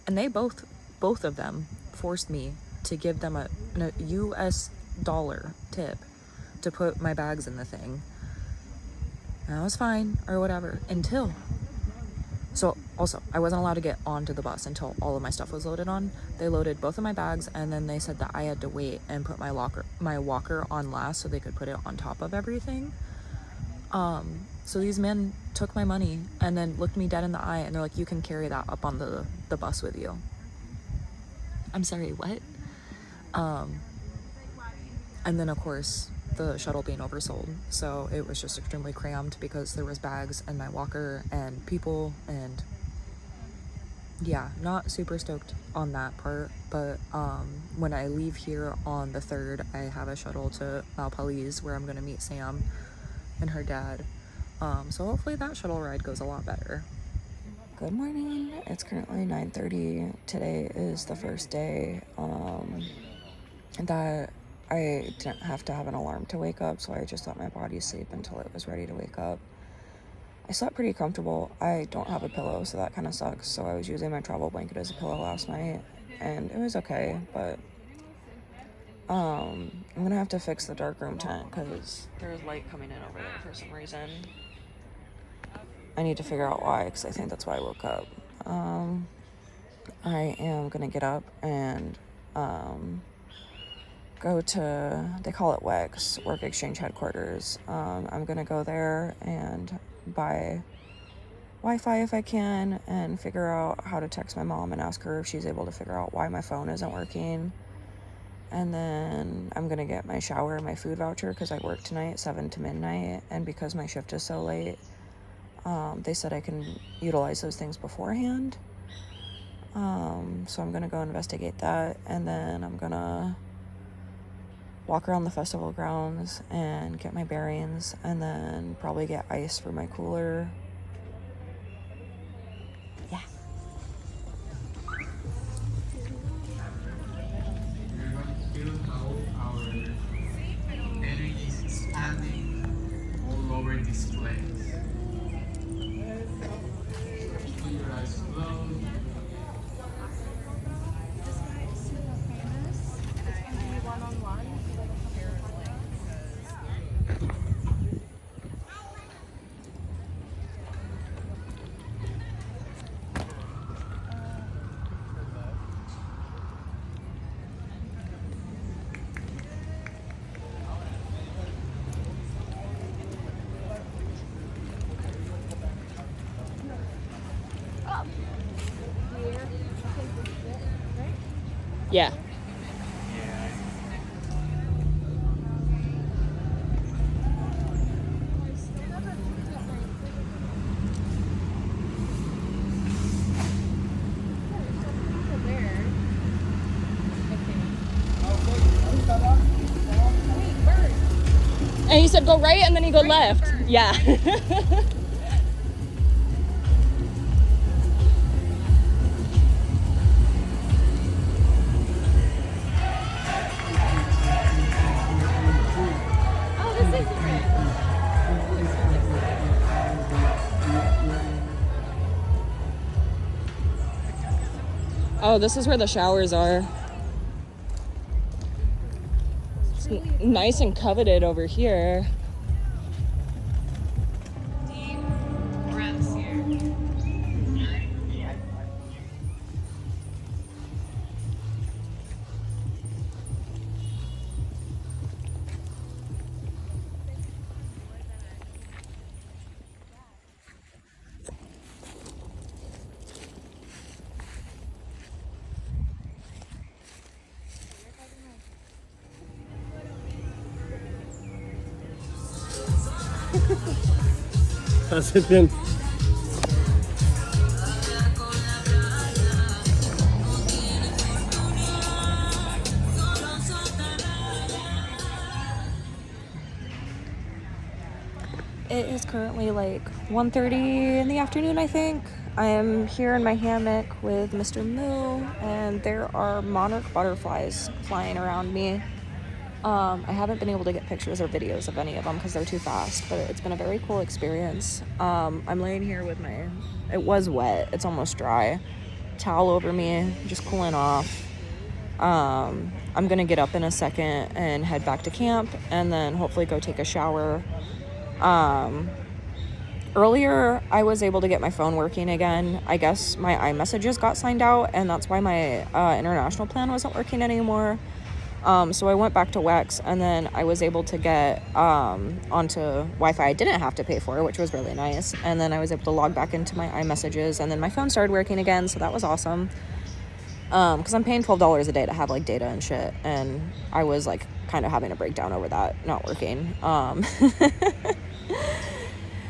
and they both of them forced me to give them a US dollar tip to put my bags in the thing. And that was fine or whatever until, so also I wasn't allowed to get onto the bus until all of my stuff was loaded on. They loaded both of my bags and then they said that I had to wait and put my walker on last so they could put it on top of everything. So these men took my money and then looked me dead in the eye and they're like, you can carry that up on the bus with you. I'm sorry, what? And then of course the shuttle being oversold, so it was just extremely crammed because there was bags and my walker and people, and yeah, not super stoked on that part. But when I leave here on the 3rd, I have a shuttle to Malpais where I'm gonna meet Sam and her dad, so hopefully that shuttle ride goes a lot better. Good morning. It's currently 9:30. Today is the first day that I didn't have to have an alarm to wake up, so I just let my body sleep until it was ready to wake up. I slept pretty comfortable. I don't have a pillow, so that kind of sucks, so I was using my travel blanket as a pillow last night, and it was okay, but I'm gonna have to fix the dark room tent because there's light coming in over there for some reason. I need to figure out why, because I think that's why I woke up. I am gonna get up and go to, they call it WEX, Work Exchange Headquarters. I'm gonna go there and buy Wi-Fi if I can and figure out how to text my mom and ask her if she's able to figure out why my phone isn't working. And then I'm gonna get my shower and my food voucher because I work tonight 7 to midnight, and because my shift is so late, they said I can utilize those things beforehand. So I'm gonna go investigate that, and then I'm gonna walk around the festival grounds and get my bearings, and then probably get ice for my cooler. Yeah. We're going to feel how our energy is expanding all over this place. Keep your eyes closed. This guy is super famous, and it's going to be one-on-one. Yeah. And he said go right and then he go left. Yeah. Oh, this is where the showers are. It's nice and coveted over here. Deep breaths here. Hace bien. It is currently like 1:30 in the afternoon, I think. I am here in my hammock with Mr. Moo, and there are monarch butterflies flying around me. I haven't been able to get pictures or videos of any of them because they're too fast, but it's been a very cool experience. I'm laying here with it was wet, it's almost dry, towel over me, just cooling off. I'm gonna get up in a second and head back to camp, and then hopefully go take a shower. Earlier, I was able to get my phone working again. I guess my iMessages got signed out, and that's why my international plan wasn't working anymore. So I went back to WEX, and then I was able to get onto Wi-Fi I didn't have to pay for, which was really nice. And then I was able to log back into my iMessages, and then my phone started working again, so that was awesome. Because I'm paying $12 a day to have like data and shit, and I was like kind of having a breakdown over that not working.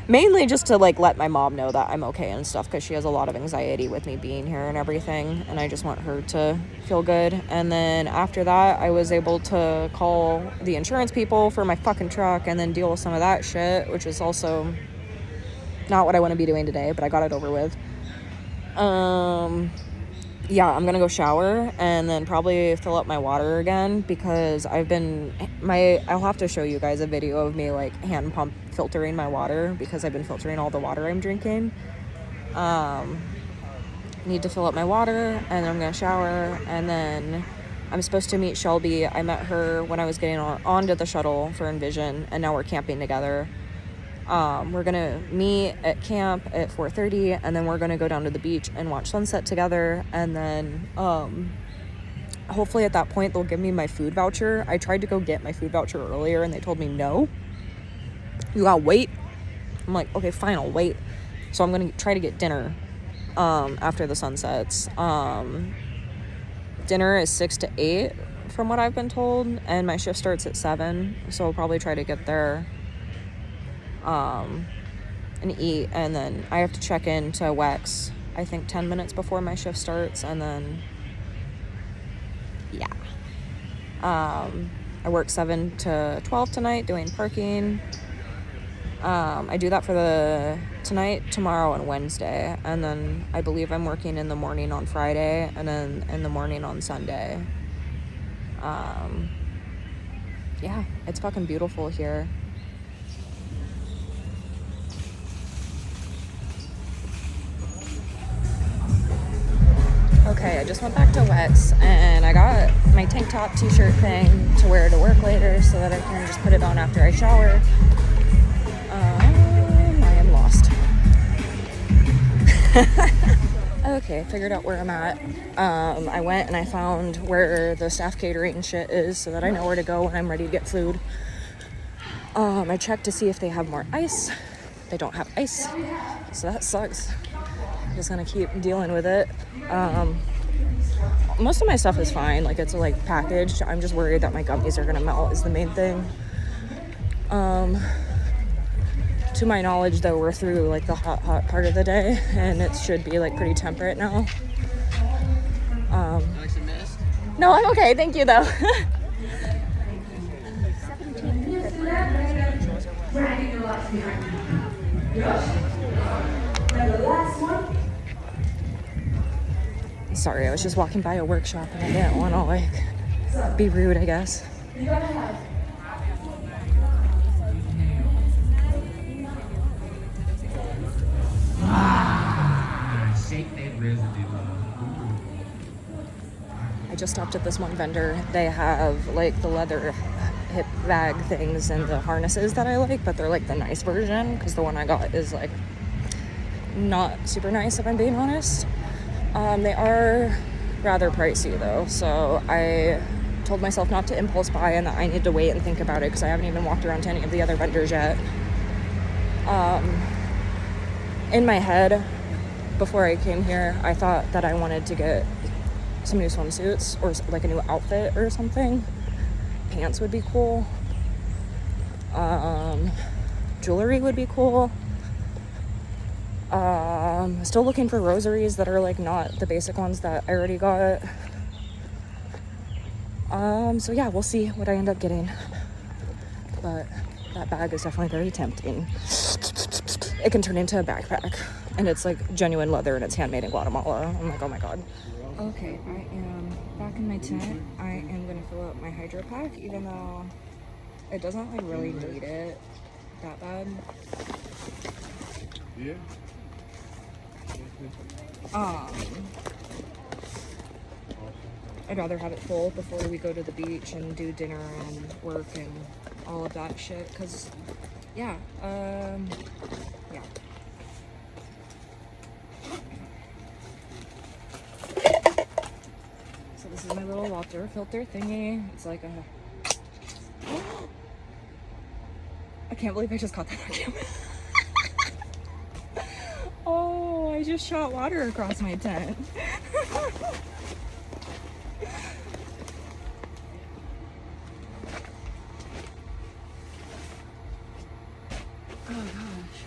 Mainly just to like let my mom know that I'm okay and stuff, because she has a lot of anxiety with me being here and everything, and I just want her to feel good. And then after that, I was able to call the insurance people for my fucking truck and then deal with some of that shit, which is also not what I want to be doing today, but I got it over with. Yeah, I'm gonna go shower and then probably fill up my water again, because I'll have to show you guys a video of me like hand pump filtering my water, because I've been filtering all the water I'm drinking. Need to fill up my water, and then I'm gonna shower, and then I'm supposed to meet Shelby. I met her when I was getting onto the shuttle for Envision, and now we're camping together. We're gonna meet at camp at 4:30, and then we're gonna go down to the beach and watch sunset together, and then hopefully at that point they'll give me my food voucher. I tried to go get my food voucher earlier, and they told me no, you gotta wait. I'm like, okay, fine, I'll wait. So I'm gonna try to get dinner after the sunsets. Dinner is 6 to 8 from what I've been told, and my shift starts at 7, so I'll probably try to get there and eat, and then I have to check into WEX I think 10 minutes before my shift starts, and then yeah, I work 7 to 12 tonight doing parking. I do that for tonight, tomorrow, and Wednesday, and then I believe I'm working in the morning on Friday, and then in the morning on Sunday. Yeah, it's fucking beautiful here. Okay, I just went back to WEX, and I got my tank top t-shirt thing to wear to work later, so that I can just put it on after I shower. I am lost. Okay, figured out where I'm at. I went and I found where the staff catering shit is, so that I know where to go when I'm ready to get food. I checked to see if they have more ice. They don't have ice, so that sucks. I'm just gonna keep dealing with it. Most of my stuff is fine, like it's like packaged. I'm just worried that my gummies are gonna melt is the main thing. To my knowledge though, we're through like the hot part of the day, and it should be like pretty temperate now. No, I'm okay, thank you though. Sorry, I was just walking by a workshop and I didn't want to like be rude, I guess. Shake that residue. I just stopped at this one vendor. They have like the leather hip bag things and the harnesses that I like, but they're like the nice version because the one I got is like not super nice, if I'm being honest. They are rather pricey though, so I told myself not to impulse buy and that I need to wait and think about it because I haven't even walked around to any of the other vendors yet. In my head, before I came here, I thought that I wanted to get some new swimsuits or like a new outfit or something. Pants would be cool. Jewelry would be cool. Still looking for rosaries that are like not the basic ones that I already got. So yeah, we'll see what I end up getting. But that bag is definitely very tempting. It can turn into a backpack, and it's like genuine leather and it's handmade in Guatemala. I'm like, oh my god. Okay, I am back in my tent. I am gonna fill up my hydro pack, even though it doesn't like really need it that bad. Yeah. I'd rather have it full before we go to the beach and do dinner and work and all of that shit, because yeah. So this is my little water filter thingy. It's like a I can't believe I just caught that on camera. Oh, I just shot water across my tent. Oh gosh.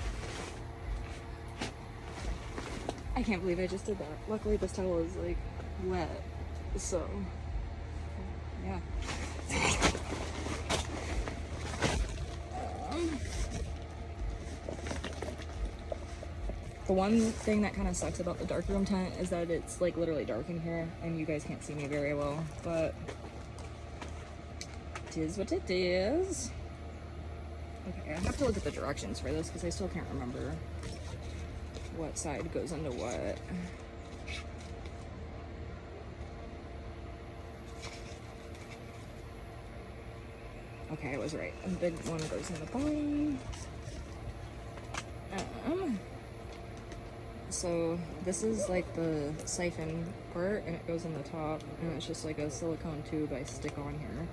I can't believe I just did that. Luckily this towel is like wet, so yeah. The one thing that kind of sucks about the darkroom tent is that it's like literally dark in here and you guys can't see me very well, but it is what it is. Okay, I have to look at the directions for this because I still can't remember what side goes into what. Okay, I was right. The big one goes in the bottom. So this is like the siphon part and it goes in the top and it's just like a silicone tube I stick on here.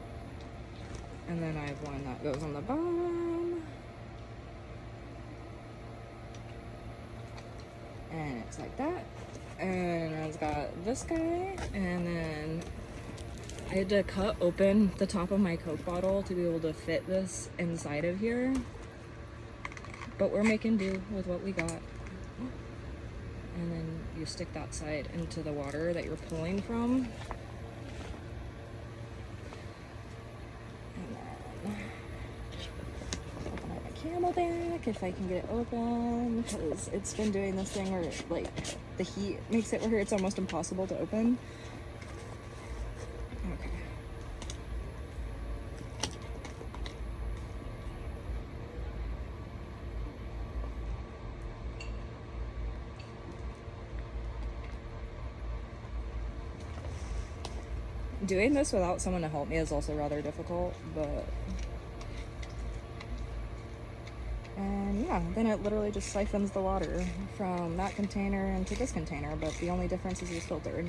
And then I have one that goes on the bottom. And it's like that. And it's got this guy. And then I had to cut open the top of my Coke bottle to be able to fit this inside of here. But we're making do with what we got. And then you stick that side into the water that you're pulling from. And then open up my Camelback if I can get it open, because it's been doing this thing where like the heat makes it where it's almost impossible to open. Okay. Doing this without someone to help me is also rather difficult, but... And yeah, then it literally just siphons the water from that container into this container, but the only difference is it's filtered.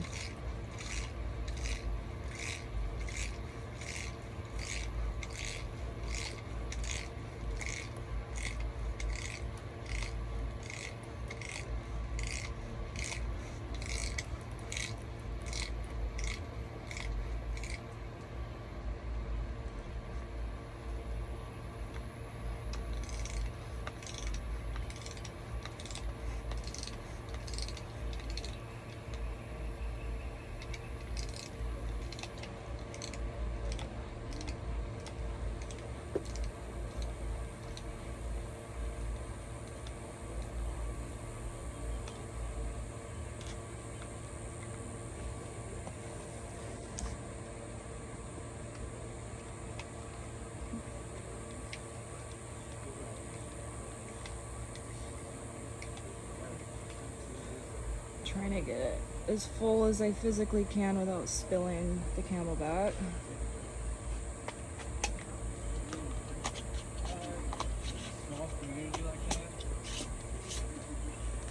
Trying to get as full as I physically can without spilling the Camelback.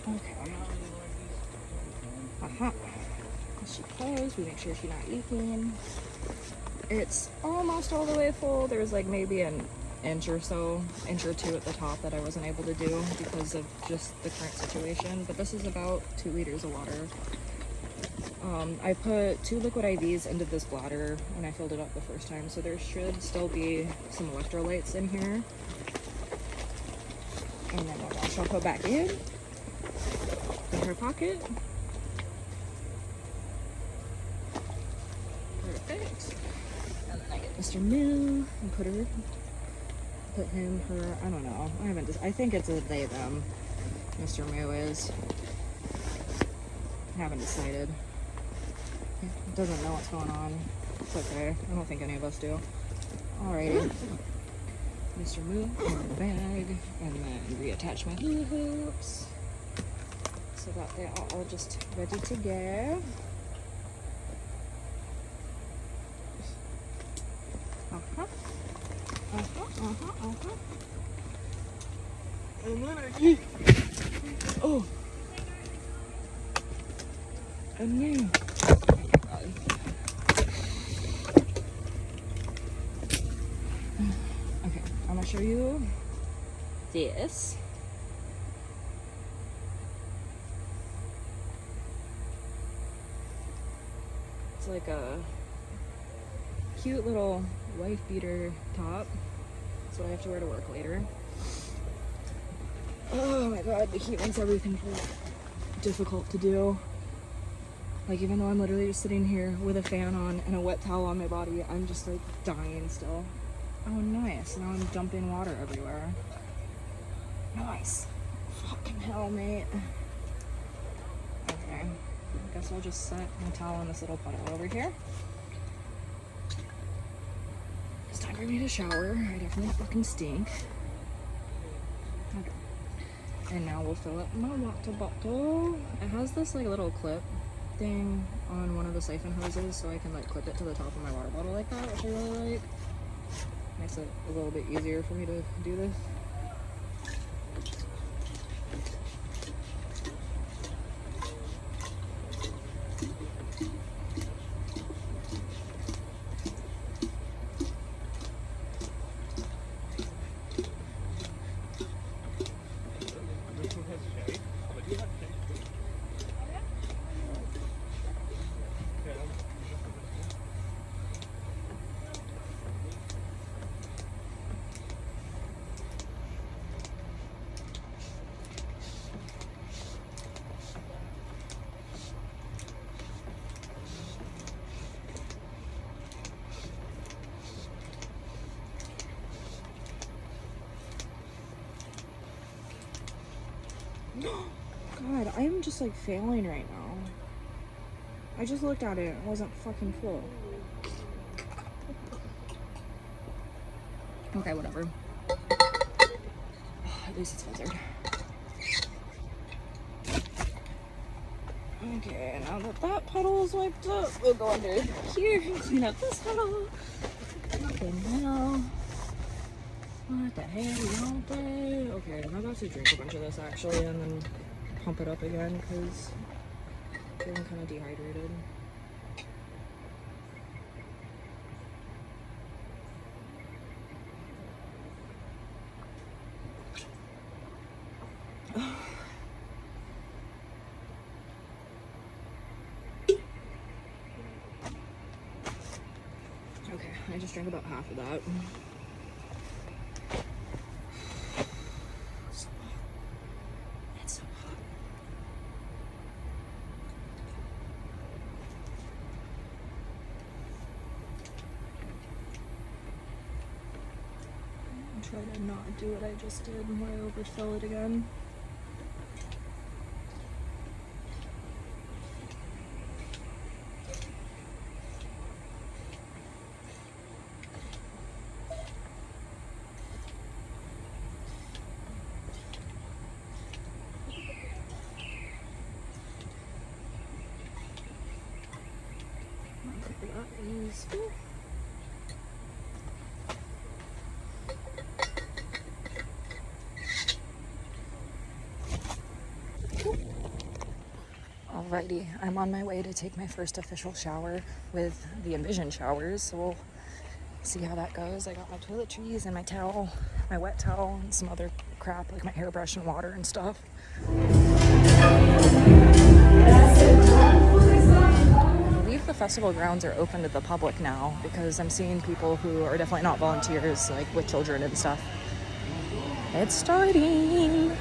Okay. She closed. We make sure she's not leaking. It's almost all the way full. There's like maybe an inch or two at the top that I wasn't able to do because of just the current situation. But this is about 2 liters of water. I put 2 liquid IVs into this bladder when I filled it up the first time, so there should still be some electrolytes in here. And then what else I'll put back in her pocket. Perfect. And then I get Mr. Moo and put him, her, I don't know. I think it's a they, them. Mr. Moo is. I haven't decided. Doesn't know what's going on. It's okay. I don't think any of us do. Alrighty. Mr. Moo in the bag, and then reattach my hula hoops so that they are all just ready to go. And then oh, and then okay, I'm gonna show you this. It's like a cute little wife beater top. That's what I have to wear to work later. Oh my god, the heat makes everything difficult to do. Like, even though I'm literally just sitting here with a fan on and a wet towel on my body, I'm just like dying still. Oh nice, now I'm dumping water everywhere. Nice. Fucking hell, mate. Okay, I guess I'll just set my towel in this little puddle over here. It's time for me to shower. I definitely fucking stink. Okay. And now we'll fill up my water bottle. It has this like little clip thing on one of the siphon hoses, so I can like clip it to the top of my water bottle like that, which I really like. Makes it a little bit easier for me to do this. God, I am just like failing right now. I just looked at it, it wasn't fucking full. Okay, whatever. At least it's filtered. Okay, now that that puddle is wiped up, we'll go under here and clean up this puddle. Okay, now. What the hell, don't they? Okay, I'm about to drink a bunch of this actually and then pump it up again because I'm feeling kind of dehydrated. Okay, I just drank about half of that. Try to not do what I just did when I overfill it again. Alrighty, I'm on my way to take my first official shower with the Envision showers, so we'll see how that goes. I got my toiletries and my towel, my wet towel, and some other crap like my hairbrush and water and stuff. I believe the festival grounds are open to the public now because I'm seeing people who are definitely not volunteers, like with children and stuff. It's starting.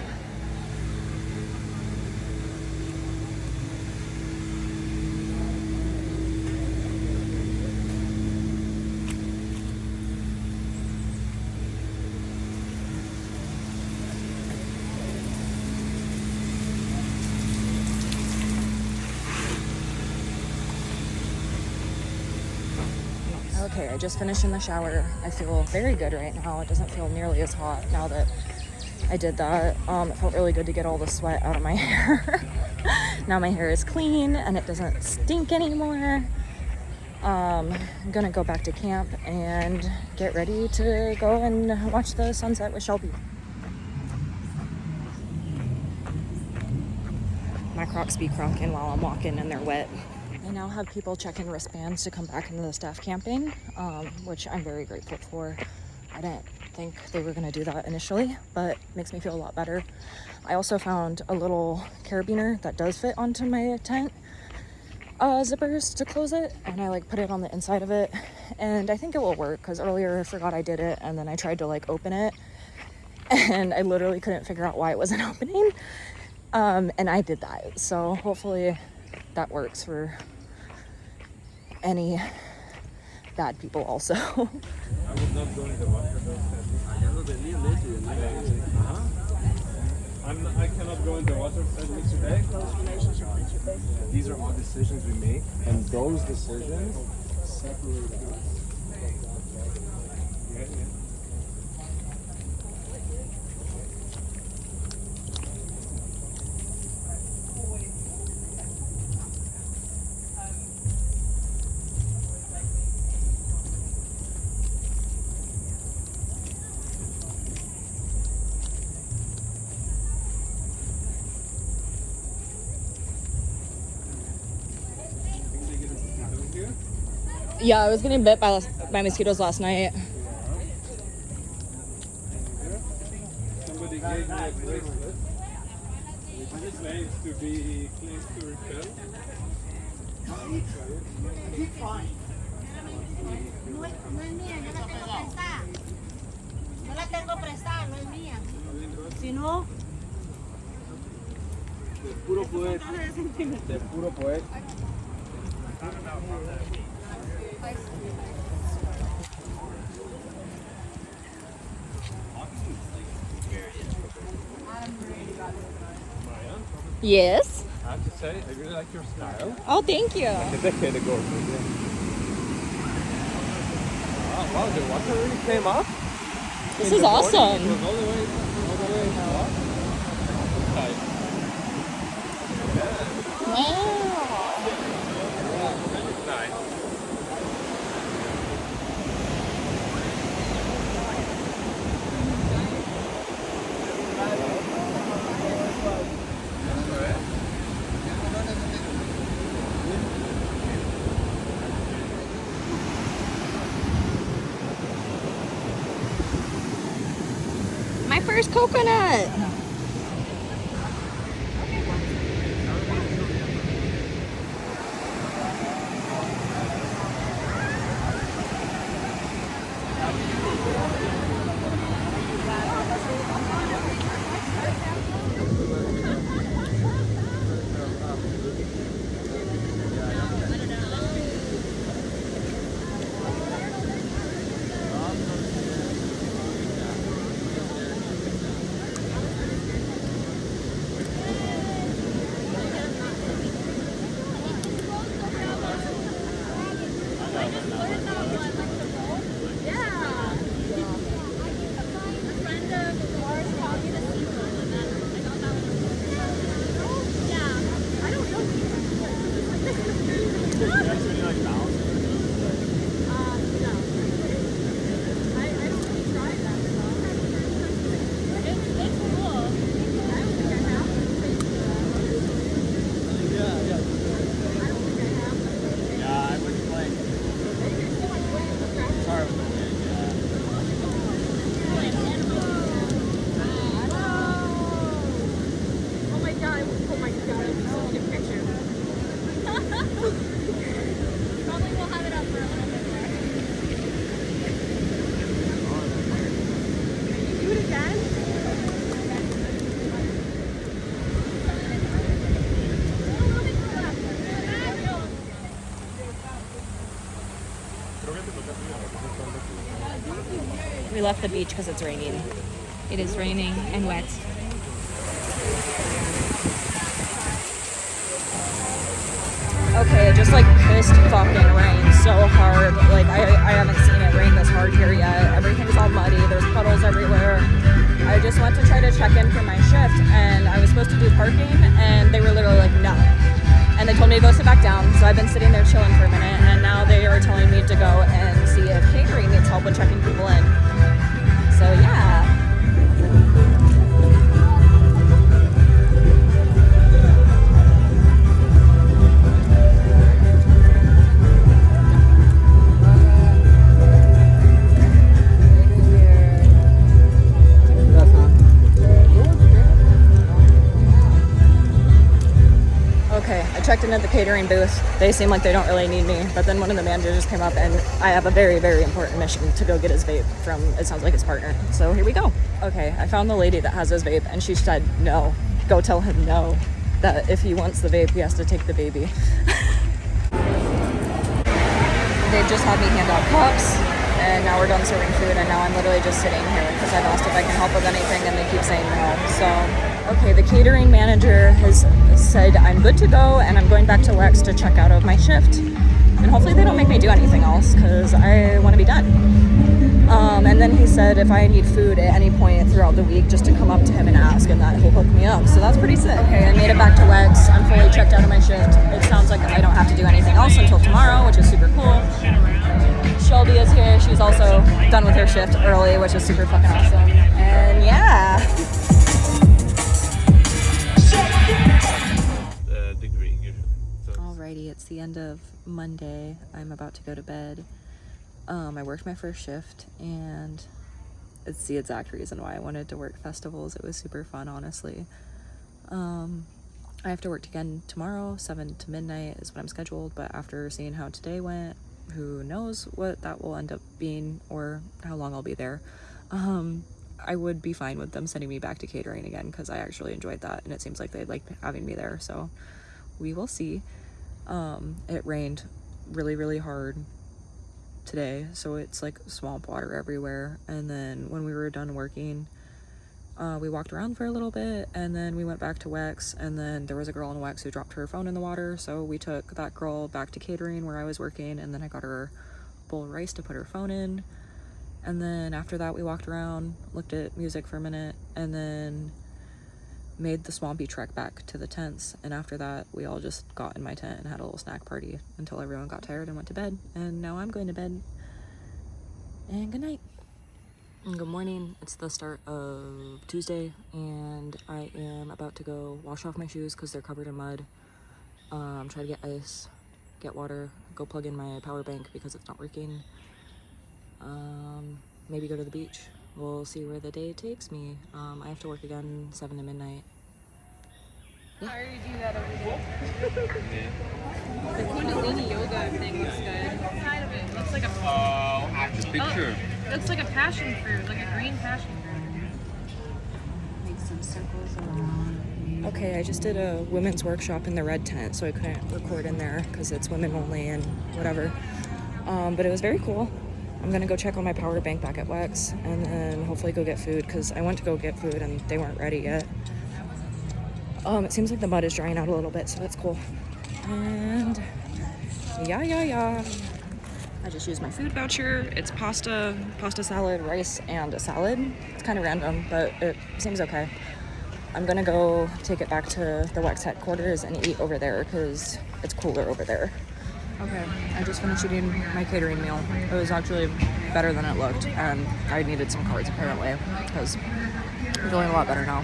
Okay, I just finished in the shower. I feel very good right now. It doesn't feel nearly as hot now that I did that. It felt really good to get all the sweat out of my hair. Now my hair is clean and it doesn't stink anymore. I'm gonna go back to camp and get ready to go and watch the sunset with Shelby. My Crocs be crunking while I'm walking and they're wet. I now have people checking wristbands to come back into the staff camping, which I'm very grateful for. I didn't think they were going to do that initially, but it makes me feel a lot better. I also found a little carabiner that does fit onto my tent zippers to close it, and I put it on the inside of it, and I think it will work because earlier I forgot I did it, and then I tried to open it, and I literally couldn't figure out why it wasn't opening, and I did that, so hopefully that works for any bad people also. I would not go in the water. I cannot go in the water today. These are all decisions we make, and those decisions separate us. Yeah, I was getting bit by mosquitoes last night. Somebody gave me a bracelet. It claims to be claims to repel. No es mía, yo la tengo prestada. Yo la tengo prestada, no es mía. Si no, De puro poder. De puro poder. Yes. I have to say, I really like your style. Oh, thank you. Like a decade ago. Wow, the water really came up. This is awesome. It was all the way up. Wow. Nice. My first coconut. We left the beach because it's raining. It is raining and wet. Okay, it just like pissed fucking rain so hard. Like I haven't seen it rain this hard here yet. Everything's all muddy. There's puddles everywhere. I just went to try to check in for my shift, and I was supposed to do parking, and they were literally like, no. And they told me to go sit back down. So I've been sitting there chilling for a minute, and now they are telling me to go and see if catering needs help with checking people in. So yeah. Okay, I checked in at the catering booth. They seem like they don't really need me, but then one of the managers just came up, and I have a very, very important mission to go get his vape from, it sounds like, his partner. So here we go. Okay, I found the lady that has his vape, and she said, no, go tell him no, that if he wants the vape, he has to take the baby. They just had me hand out cups, and now we're done serving food, and now I'm literally just sitting here because I've asked if I can help with anything, and they keep saying no. So, okay, the catering manager has said I'm good to go, and I'm going back to Lex to check out of my shift, and hopefully they don't make me do anything else because I want to be done. And then he said if I need food at any point throughout the week, just to come up to him and ask, and that he'll hook me up. So that's pretty sick. Okay, I made it back to Lex. I'm fully checked out of my shift. It sounds like I don't have to do anything else until tomorrow, which is super cool. Shelby is here. She's also done with her shift early, which is super fucking awesome. And yeah. Degree usually. So Alrighty, it's the end of Monday. I'm about to go to bed. I worked my first shift, and it's the exact reason why I wanted to work festivals. It was super fun, honestly. I have to work again tomorrow, 7 to midnight is what I'm scheduled, but after seeing how today went, who knows what that will end up being or how long I'll be there. I would be fine with them sending me back to catering again because I actually enjoyed that, and it seems like they'd like having me there, so we will see. It rained really, really hard today, so it's like swamp water everywhere. And then when we were done working, we walked around for a little bit, and then we went back to Wex, and then there was a girl in Wex who dropped her phone in the water, so we took that girl back to catering where I was working, and then I got her a bowl of rice to put her phone in. And then after that we walked around, looked at music for a minute, and then made the swampy trek back to the tents. And after that we all just got in my tent and had a little snack party until everyone got tired and went to bed. And now I'm going to bed. And good night. And good morning. It's the start of Tuesday, and I am about to go wash off my shoes because they're covered in mud. Try to get ice, get water, go plug in my power bank because it's not working. Maybe go to the beach. We'll see where the day takes me. I have to work again 7 to midnight. I already do that every day. The Kundalini yoga thing looks good. What side of it? Looks like a the picture. looks like a passion fruit, like a green passion fruit. Make some circles around. Okay, I just did a women's workshop in the red tent, so I couldn't record in there because it's women only and whatever. But it was very cool. I'm gonna go check on my power bank back at Wex, and then hopefully go get food because I went to go get food and they weren't ready yet. It seems like the mud is drying out a little bit, so that's cool. And yeah. I just used my food voucher. It's pasta, salad, rice, and a salad. It's kind of random, but it seems okay. I'm gonna go take it back to the Wex headquarters and eat over there because it's cooler over there. Okay, I just finished eating my catering meal. It was actually better than it looked, and I needed some carbs apparently because I'm feeling a lot better now.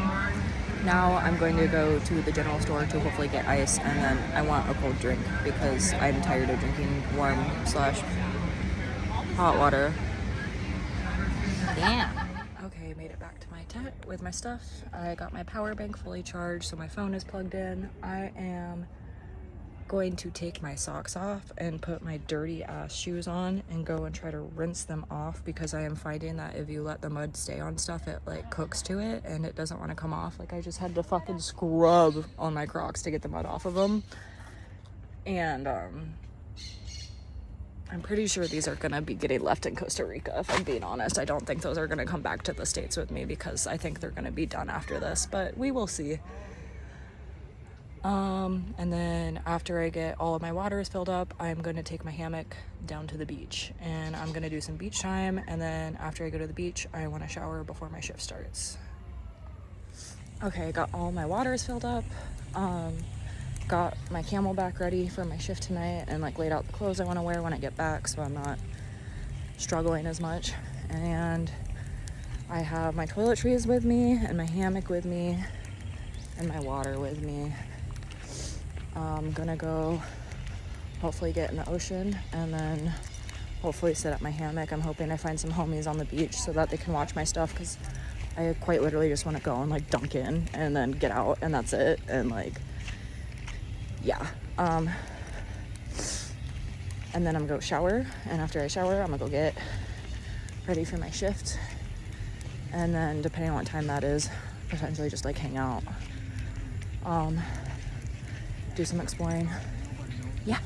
Now I'm going to go to the general store to hopefully get ice, and then I want a cold drink because I'm tired of drinking warm/hot water. Damn. Okay, made it back to my tent with my stuff. I got my power bank fully charged, so my phone is plugged in. I am going to take my socks off and put my dirty ass shoes on and go and try to rinse them off because I am finding that if you let the mud stay on stuff, it like cooks to it and it doesn't want to come off. Like I just had to fucking scrub on my Crocs to get the mud off of them. And I'm pretty sure these are gonna be getting left in Costa Rica, if I'm being honest. I don't think those are gonna come back to the States with me because I think they're gonna be done after this, but we will see. And then after I get all of my waters filled up, I'm gonna take my hammock down to the beach and I'm gonna do some beach time. And then after I go to the beach, I wanna shower before my shift starts. Okay, I got all my waters filled up. Got my Camelback ready for my shift tonight and like laid out the clothes I want to wear when I get back so I'm not struggling as much. And I have my toiletries with me and my hammock with me and my water with me. I'm gonna go hopefully get in the ocean and then hopefully sit at my hammock. I'm hoping I find some homies on the beach so that they can watch my stuff because I quite literally just want to go and like dunk in and then get out and that's it. And like yeah, and then I'm gonna go shower, and after I shower, I'm gonna go get ready for my shift, and then depending on what time that is, potentially just like hang out, do some exploring. Yeah.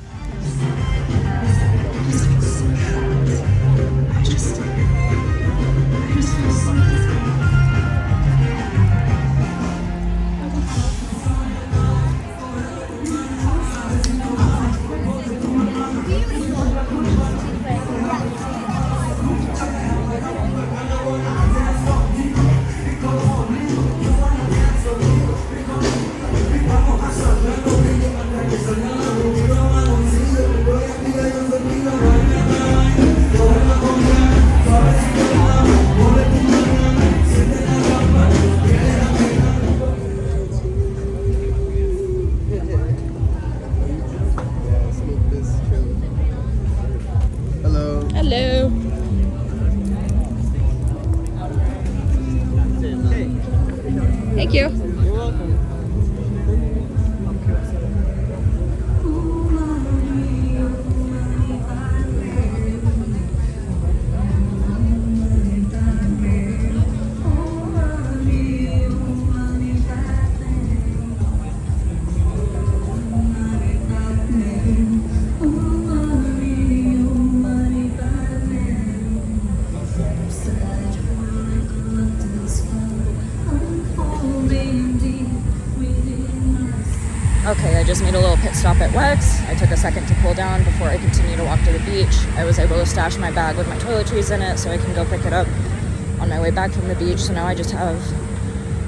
Hello. Thank you. You're welcome. Okay, I just made a little pit stop at Wex. I took a second to cool down before I continue to walk to the beach. I was able to stash my bag with my toiletries in it so I can go pick it up on my way back from the beach. So now I just have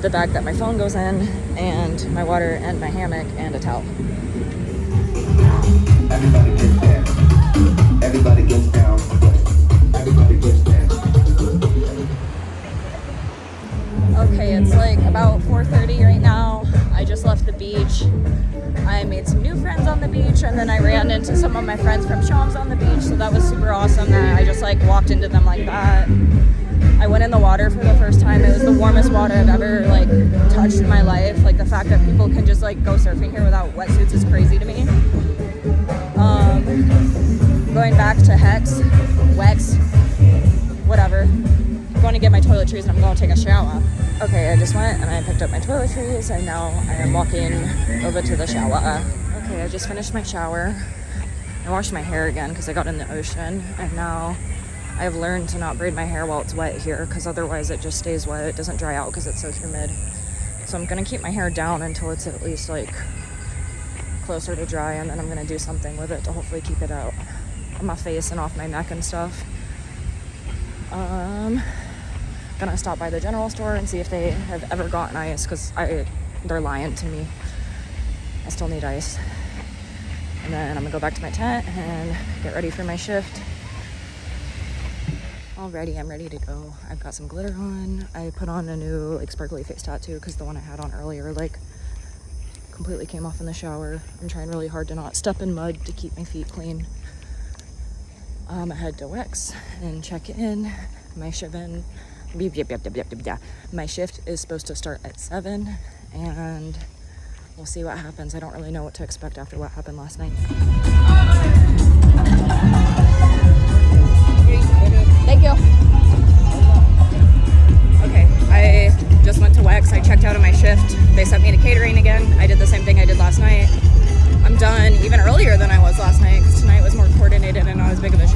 the bag that my phone goes in and my water and my hammock and a towel. Everybody gets down. Everybody gets down. Everybody gets down. Okay, it's like about 4:30 right now. I just left the beach. I made some new friends on the beach and then I ran into some of my friends from Shams on the beach, so that was super awesome that I just like walked into them like that. I went in the water for the first time. It was the warmest water I've ever like touched in my life. Like the fact that people can just like go surfing here without wetsuits is crazy to me. Going back to Wex, whatever. Going to get my toiletries and I'm going to take a shower. Okay, I just went and I picked up my toiletries and now I am walking over to the shower. Okay, I just finished my shower. I washed my hair again because I got in the ocean and now I've learned to not braid my hair while it's wet here because otherwise it just stays wet. It doesn't dry out because it's so humid. So I'm going to keep my hair down until it's at least like closer to dry and then I'm going to do something with it to hopefully keep it out on my face and off my neck and stuff. Gonna stop by the general store and see if they have ever gotten ice because they're lying to me. I still need ice. And then I'm gonna go back to my tent and get ready for my shift. Alrighty, I'm ready to go. I've got some glitter on. I put on a new like sparkly face tattoo because the one I had on earlier like completely came off in the shower. I'm trying really hard to not step in mud to keep my feet clean. I head to Wex and check in. My shift is supposed to start at 7 and we'll see what happens. I don't really know what to expect after what happened last night. Thank you. Okay, I just went to Wex. I checked out of my shift. They sent me to catering again. I did the same thing I did last night. I'm done even earlier than I was last night because tonight was more coordinated and not as big of a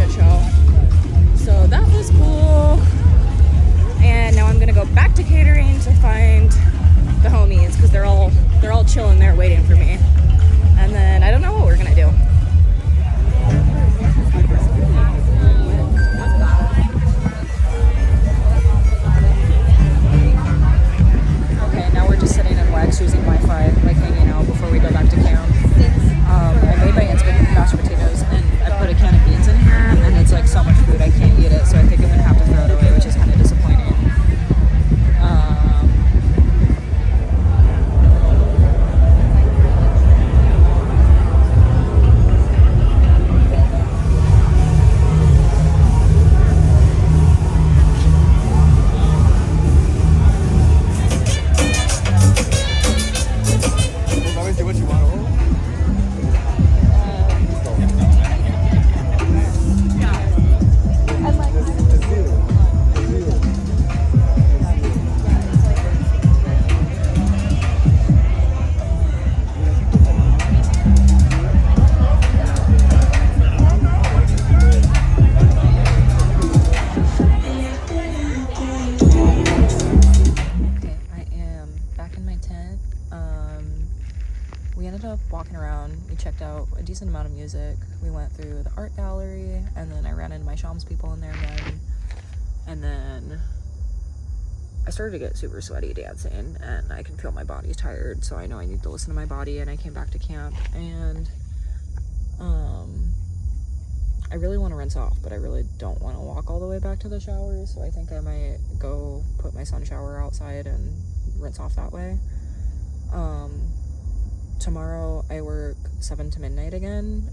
checked out a decent amount of music. We went through the art gallery, and then I ran into my Shams people in there again. And then I started to get super sweaty dancing, and I can feel my body's tired, so I know I need to listen to my body. And I came back to camp, and I really want to rinse off, but I really don't want to walk all the way back to the shower, so I think I might go put my sun shower outside and rinse off that way. Tomorrow I work 7 to midnight again.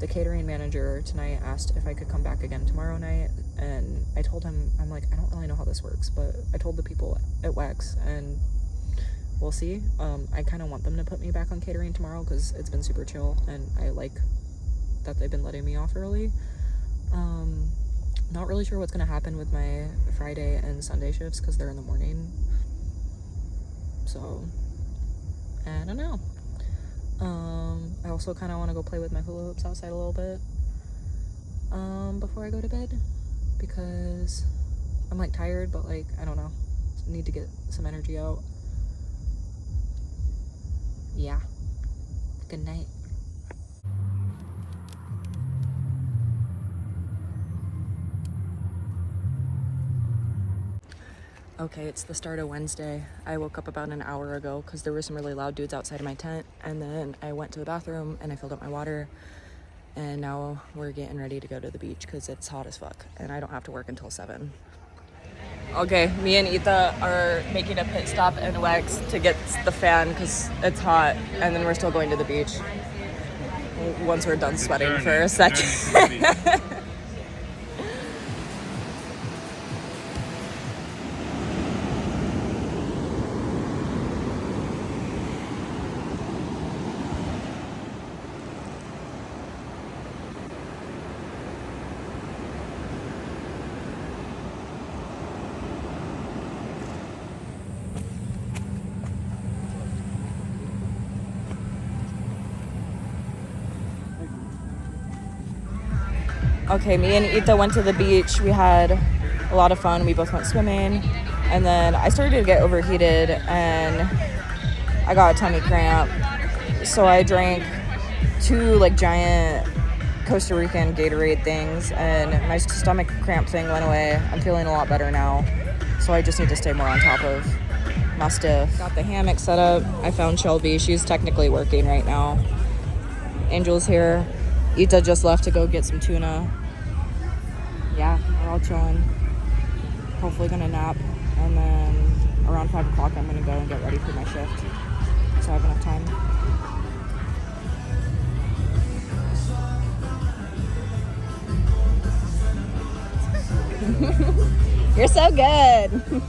The catering manager tonight asked if I could come back again tomorrow night, and I told him, I'm like, I don't really know how this works, but I told the people at WEX, and we'll see. I kind of want them to put me back on catering tomorrow because it's been super chill, and I like that they've been letting me off early. Not really sure what's gonna happen with my Friday and Sunday shifts because they're in the morning, so I don't know. I also kind of want to go play with my hula hoops outside a little bit before I go to bed, because I'm like tired, but like, I don't know, need to get some energy out. Yeah, good night. Okay, it's the start of Wednesday. I woke up about an hour ago because there were some really loud dudes outside of my tent, and then I went to the bathroom and I filled up my water, and now we're getting ready to go to the beach because it's hot as fuck and I don't have to work until 7. Okay, me and Ita are making a pit stop in WEX to get the fan because it's hot, and then we're still going to the beach once we're done sweating for a second. Okay, me and Ita went to the beach. We had a lot of fun. We both went swimming, and then I started to get overheated and I got a tummy cramp. So I drank 2 like giant Costa Rican Gatorade things, and my stomach cramp thing went away. I'm feeling a lot better now. So I just need to stay more on top of my stuff. Got the hammock set up. I found Shelby. She's technically working right now. Angel's here. Ita just left to go get some tuna. Yeah, we're all chilling. Hopefully gonna nap, and then around 5 o'clock I'm gonna go and get ready for my shift, so I have enough time. You're so good.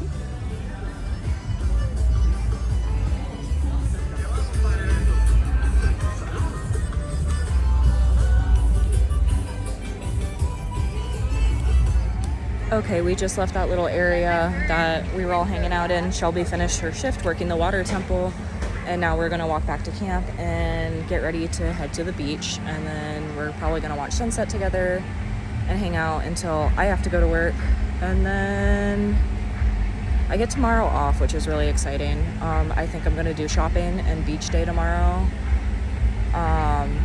Okay, we just left that little area that we were all hanging out in. Shelby finished her shift working the water temple, and now we're gonna walk back to camp and get ready to head to the beach, and then we're probably gonna watch sunset together and hang out until I have to go to work. And then I get tomorrow off, which is really exciting. I think I'm gonna do shopping and beach day tomorrow.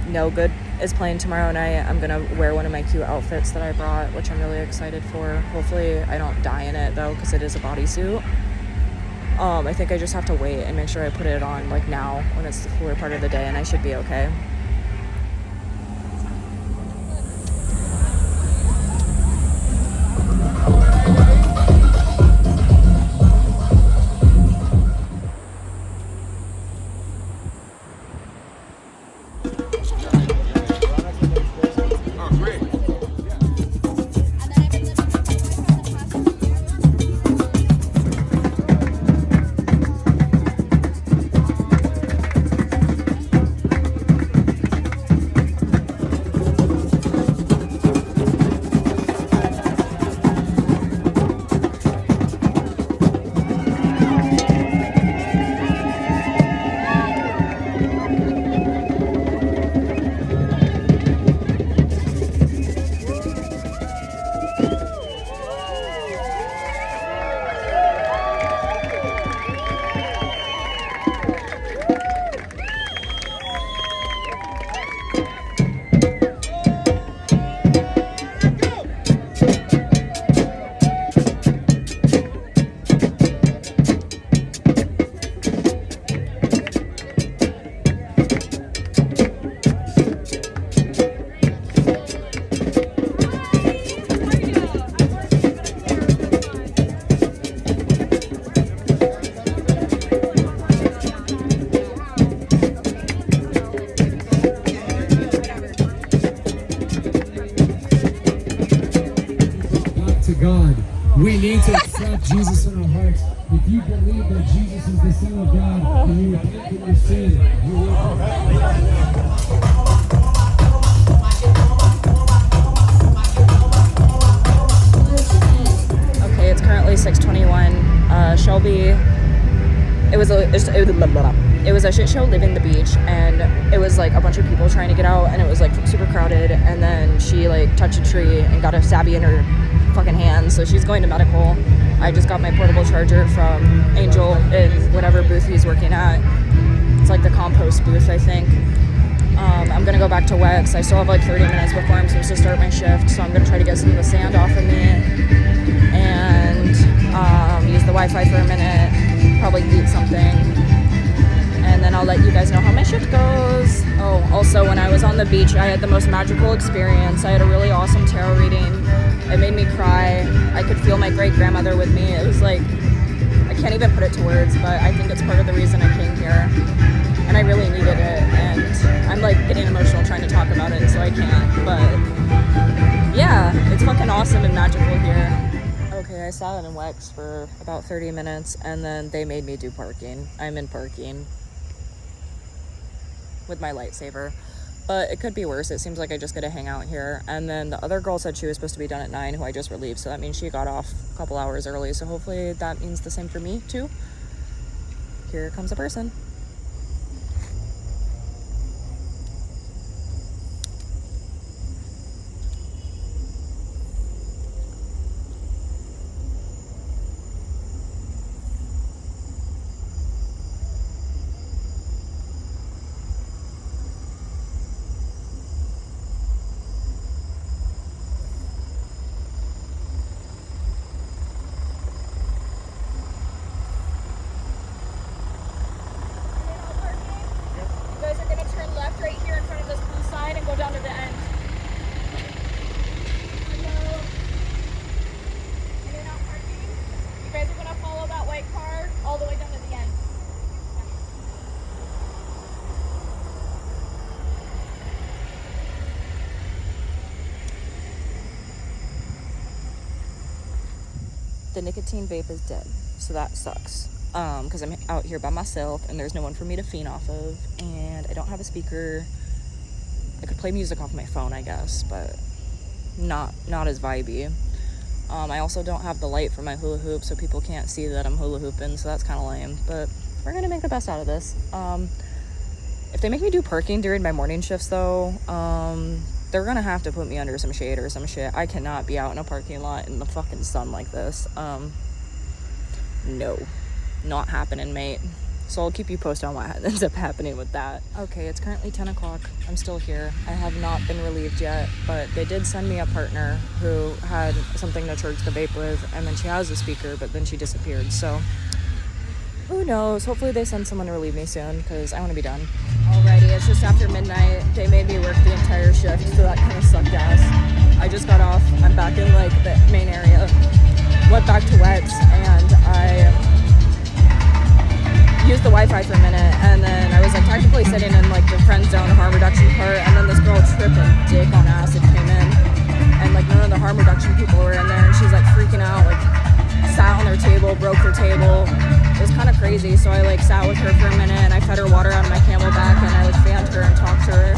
No Good is playing tomorrow night. I'm gonna wear one of my cute outfits that I brought, which I'm really excited for. Hopefully I don't die in it though, because it is a bodysuit. I think I just have to wait and make sure I put it on like now when it's the cooler part of the day, and I should be okay. We need to accept Jesus in our hearts. If you believe that Jesus is the Son of God and you repent from your sin, you will. Okay, it's currently 6:21. Shelby, it was a shit show leaving the beach, and it was like a bunch of people trying to get out, and it was like super crowded, and then she like touched a tree and got a stabby in her fucking hand, so she's going to medical. I just got my portable charger from Angel in whatever booth he's working at. It's like the compost booth, I think. I'm gonna go back to Wex. I still have like 30 minutes before I'm supposed to start my shift, so I'm gonna try to get some of the sand off of me and use the Wi-Fi for a minute, probably eat something, and then I'll let you guys know how my shift goes. Oh, also, when I was on the beach, I had the most magical experience. I had a really awesome tarot reading. It made me cry. I could feel my great-grandmother with me. It was like, I can't even put it to words, but I think it's part of the reason I came here, and I really needed it, and I'm like getting emotional trying to talk about it, so I can't, but yeah, it's fucking awesome and magical here. Okay, I sat in Wex for about 30 minutes, and then they made me do parking. I'm in parking with my lightsaber, but it could be worse. It seems like I just get to hang out here. And then the other girl said she was supposed to be done at 9, who I just relieved, so that means she got off a couple hours early, so hopefully that means the same for me too. Here comes a person. The nicotine vape is dead, so that sucks, because I'm out here by myself and there's no one for me to fiend off of, and I don't have a speaker. I could play music off my phone, I guess, but not as vibey. I also don't have the light for my hula hoop, so people can't see that I'm hula hooping, so that's kind of lame, but we're gonna make the best out of this. If they make me do parking during my morning shifts though, they're gonna have to put me under some shade or some shit. I cannot be out in a parking lot in the fucking sun like this. No, not happening, mate. So I'll keep you posted on what ends up happening with that. Okay, it's currently 10 o'clock. I'm still here. I have not been relieved yet, but they did send me a partner who had something to charge the vape with, and then she has a speaker, but then she disappeared. So who knows? Hopefully they send someone to relieve me soon, because I want to be done. Alrighty, it's just after midnight. They made me work the entire shift, so that kind of sucked ass. I just got off. I'm back in like the main area. Went back to Wex, and I used the Wi-Fi for a minute, and then I was like technically sitting in like the friend zone harm reduction part, and then this girl tripping dick on acid came in, and like none of the harm reduction people were in there, and she's like freaking out, like sat on their table, broke their table. It was kind of crazy, so I like sat with her for a minute, and I fed her water out of my Camelback, and I like fanned her and talked to her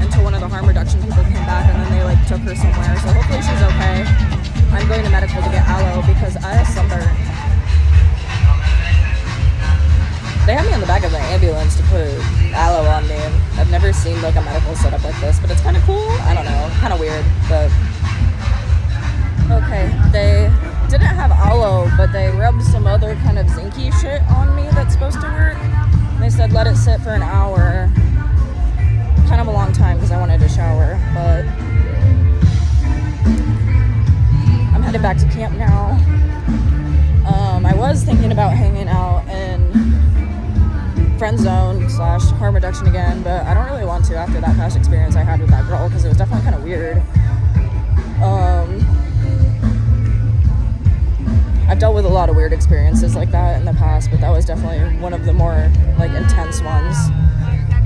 until one of the harm reduction people came back, and then they like took her somewhere, so hopefully she's okay. I'm going to medical to get aloe because I have sunburn. They had me on the back of the ambulance to put aloe on me. I've never seen like a medical setup like this, but it's kind of cool. I don't know, kind of weird, but okay. They didn't have aloe, but they rubbed some other kind of zinky shit on me that's supposed to work. They said let it sit for an hour. Kind of a long time because I wanted to shower, but I'm headed back to camp now. I was thinking about hanging out in friend zone / harm reduction again, but I don't really want to after that past experience I had with that girl, because it was definitely kind of weird. I've dealt with a lot of weird experiences like that in the past, but that was definitely one of the more like intense ones.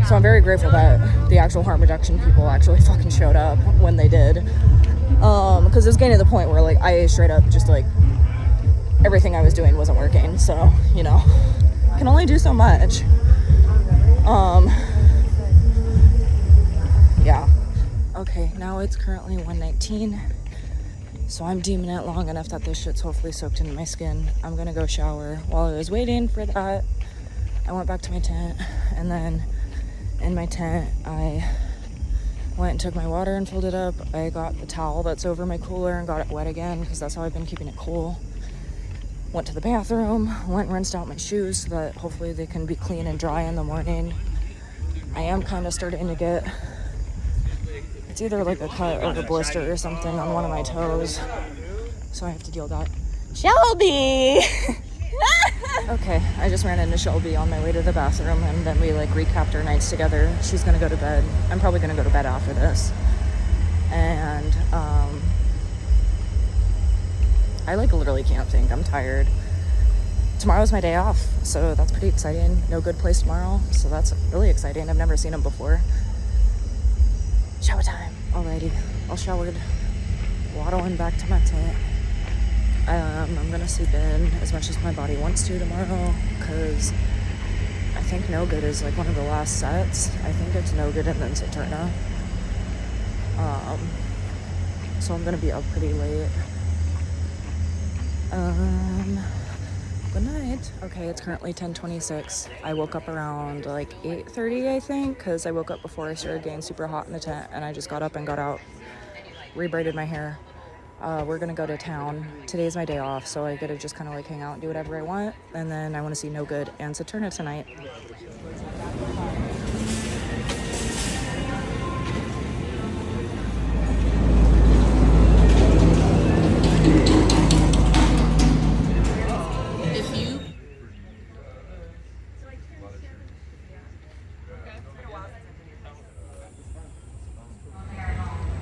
So I'm very grateful that the actual harm reduction people actually fucking showed up when they did, because it was getting to the point where like I straight up just like everything I was doing wasn't working. So, you know, I can only do so much. Yeah. Okay, now it's currently 1:19. So I'm deeming it long enough that this shit's hopefully soaked into my skin. I'm gonna go shower. While I was waiting for that, I went back to my tent, and then in my tent, I went and took my water and filled it up. I got the towel that's over my cooler and got it wet again, because that's how I've been keeping it cool. Went to the bathroom, went and rinsed out my shoes so that hopefully they can be clean and dry in the morning. I am kind of starting to get, it's either like a cut or a blister or something on one of my toes, so I have to deal with that. Shelby! Okay, I just ran into Shelby on my way to the bathroom, and then we like recapped our nights together. She's gonna go to bed. I'm probably gonna go to bed after this. And I like literally can't think. I'm tired. Tomorrow's my day off, so that's pretty exciting. No Good Place tomorrow, so that's really exciting. I've never seen him before. Shower time. Alrighty, all showered, waddling back to my tent. I'm gonna sleep in as much as my body wants to tomorrow, because I think No Good is like one of the last sets. I think it's No Good and then Saturna. So I'm gonna be up pretty late. Good night. Okay, it's currently 10:26. I woke up around like 8:30, I think, because I woke up before I started getting super hot in the tent, and I just got up and got out, rebraided my hair. We're gonna go to town. Today's my day off, so I get to just kind of like hang out and do whatever I want, and then I want to see No Good and Saturna tonight.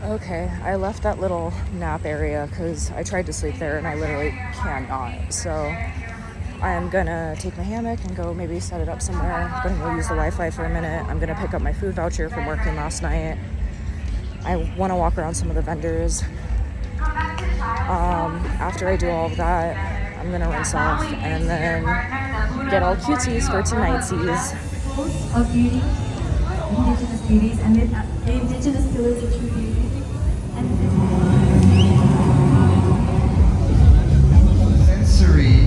Okay, I left that little nap area because I tried to sleep there and I literally cannot. So I'm gonna take my hammock and go maybe set it up somewhere. I'm gonna go use the Wi-Fi for a minute. I'm gonna pick up my food voucher from working last night. I want to walk around some of the vendors. After I do all of that, I'm gonna rinse off and then get all cuties for tonight's. Of beauty, indigenous beauties, and the indigenous pillars of true beauty. Sensory.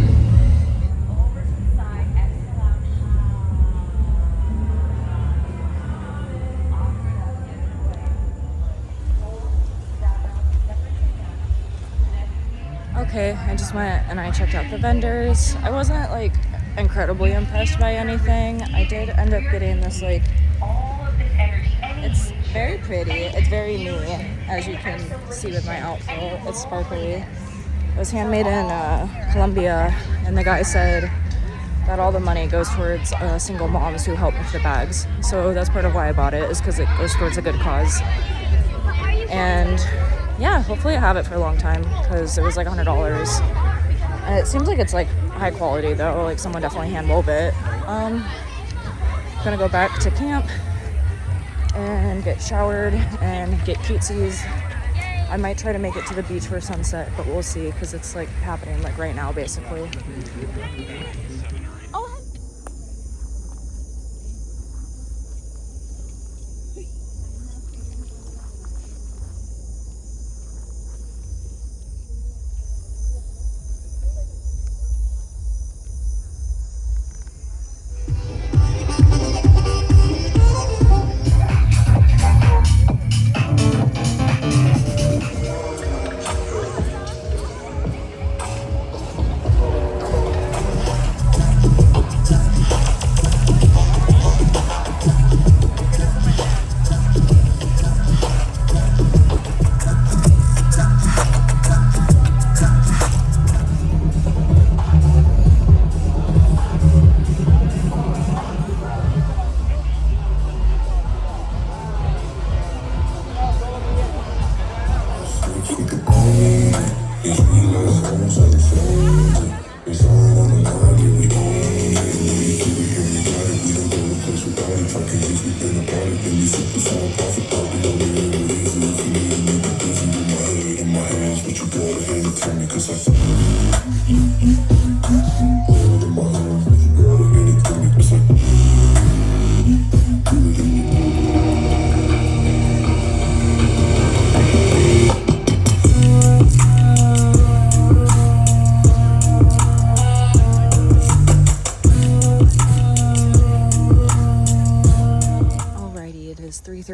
Okay, I just went and I checked out the vendors. I wasn't like incredibly impressed by anything. I did end up getting this like, it's very pretty. It's very me, as you can see with my outfit. It's sparkly. It was handmade in Colombia, and the guy said that all the money goes towards single moms who help with the bags. So that's part of why I bought it, is because it goes towards a good cause. And yeah, hopefully I have it for a long time, because it was like $100. And it seems like it's like high quality though, like someone definitely hand wove it. Gonna go back to camp and get showered and get cutesies. I might try to make it to the beach for sunset, but we'll see, because it's like happening like right now basically.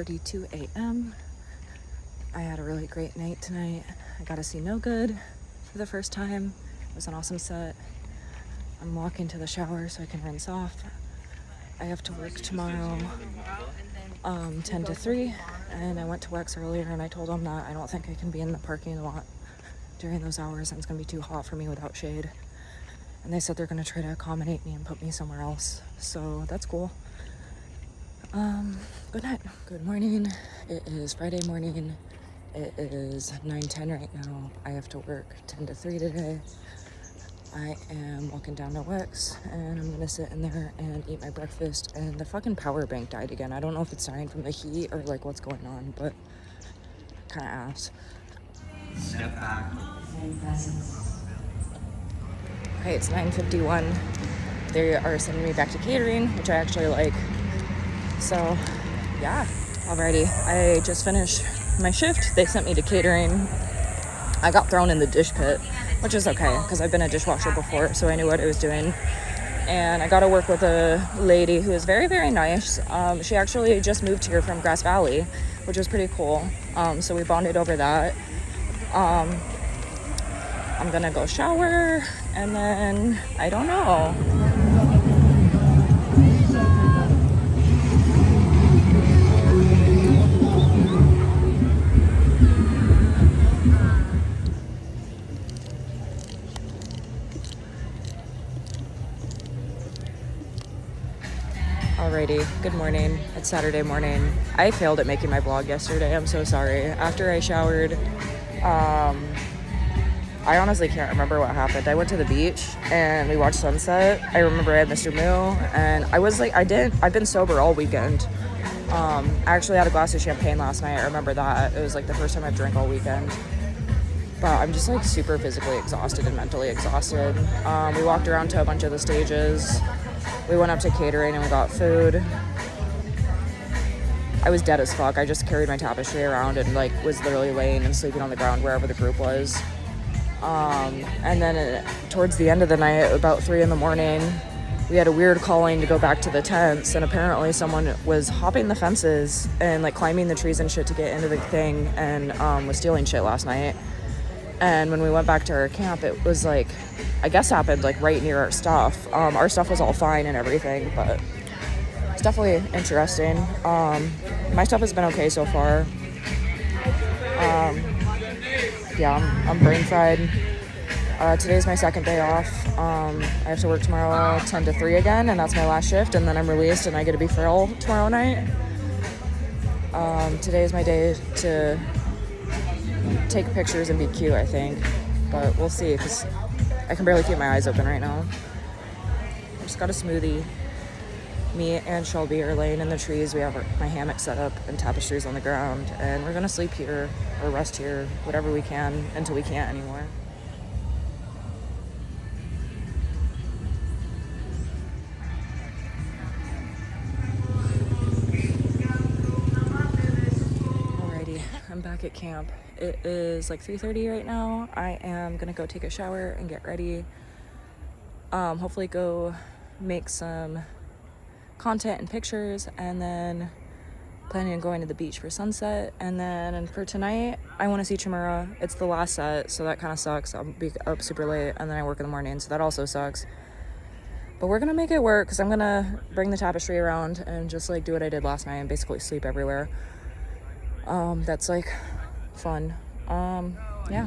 4:32 a.m. I had a really great night tonight. I got to see No Good for the first time. It was an awesome set. I'm walking to the shower so I can rinse off. I have to work tomorrow 10 to 3, and I went to Wex earlier and I told them that I don't think I can be in the parking lot during those hours and it's going to be too hot for me without shade. And they said they're going to try to accommodate me and put me somewhere else. So that's cool. Good night. Good morning. It is Friday morning. It is 9:10 right now. I have to work 10 to 3 today. I am walking down to Wex and I'm gonna sit in there and eat my breakfast, and the fucking power bank died again. I don't know if it's dying from the heat or like what's going on, but kind of ass. Step back. Okay, it's 9:51. They are sending me back to catering, which I actually like. So yeah, alrighty. I just finished my shift. They sent me to catering. I got thrown in the dish pit, which is okay because I've been a dishwasher before, so I knew what I was doing. And I got to work with a lady who is very, very nice. She actually just moved here from Grass Valley, which was pretty cool. So we bonded over that. I'm gonna go shower and then I don't know. Alrighty, good morning. It's Saturday morning. I failed at making my vlog yesterday. I'm so sorry. After I showered, I honestly can't remember what happened. I went to the beach and we watched sunset. I remember I had Mr. Moo and I was like, I've been sober all weekend. I actually had a glass of champagne last night. I remember that. It was like the first time I've drank all weekend. But I'm just like super physically exhausted and mentally exhausted. We walked around to a bunch of the stages. We went up to catering and we got food. I was dead as fuck. I just carried my tapestry around and like was literally laying and sleeping on the ground wherever the group was. And then towards the end of the night, about 3 a.m, we had a weird calling to go back to the tents, and apparently someone was hopping the fences and like climbing the trees and shit to get into the thing, and was stealing shit last night. And when we went back to our camp, it was like, I guess happened like right near our stuff. Our stuff was all fine and everything, but it's definitely interesting. My stuff has been okay so far. Yeah, I'm brain fried. Today's my second day off. I have to work tomorrow 10 to 3 again, and that's my last shift, and then I'm released and I get to be feral tomorrow night. Today is my day to take pictures and be cute, I think, but we'll see because I can barely keep my eyes open right now. I just got a smoothie. Me and Shelby are laying in the trees. We have my hammock set up and tapestries on the ground, and we're gonna sleep here or rest here, whatever we can, until we can't anymore. Alrighty, I'm back at camp. It is like 3:30 right now. I am gonna go take a shower and get ready. Hopefully go make some content and pictures, and then planning on going to the beach for sunset. And then for tonight, I want to see Chimera. It's the last set, so that kind of sucks. I'll be up super late, and then I work in the morning, so that also sucks. But we're gonna make it work because I'm gonna bring the tapestry around and just like do what I did last night and basically sleep everywhere. That's like fun. Yeah.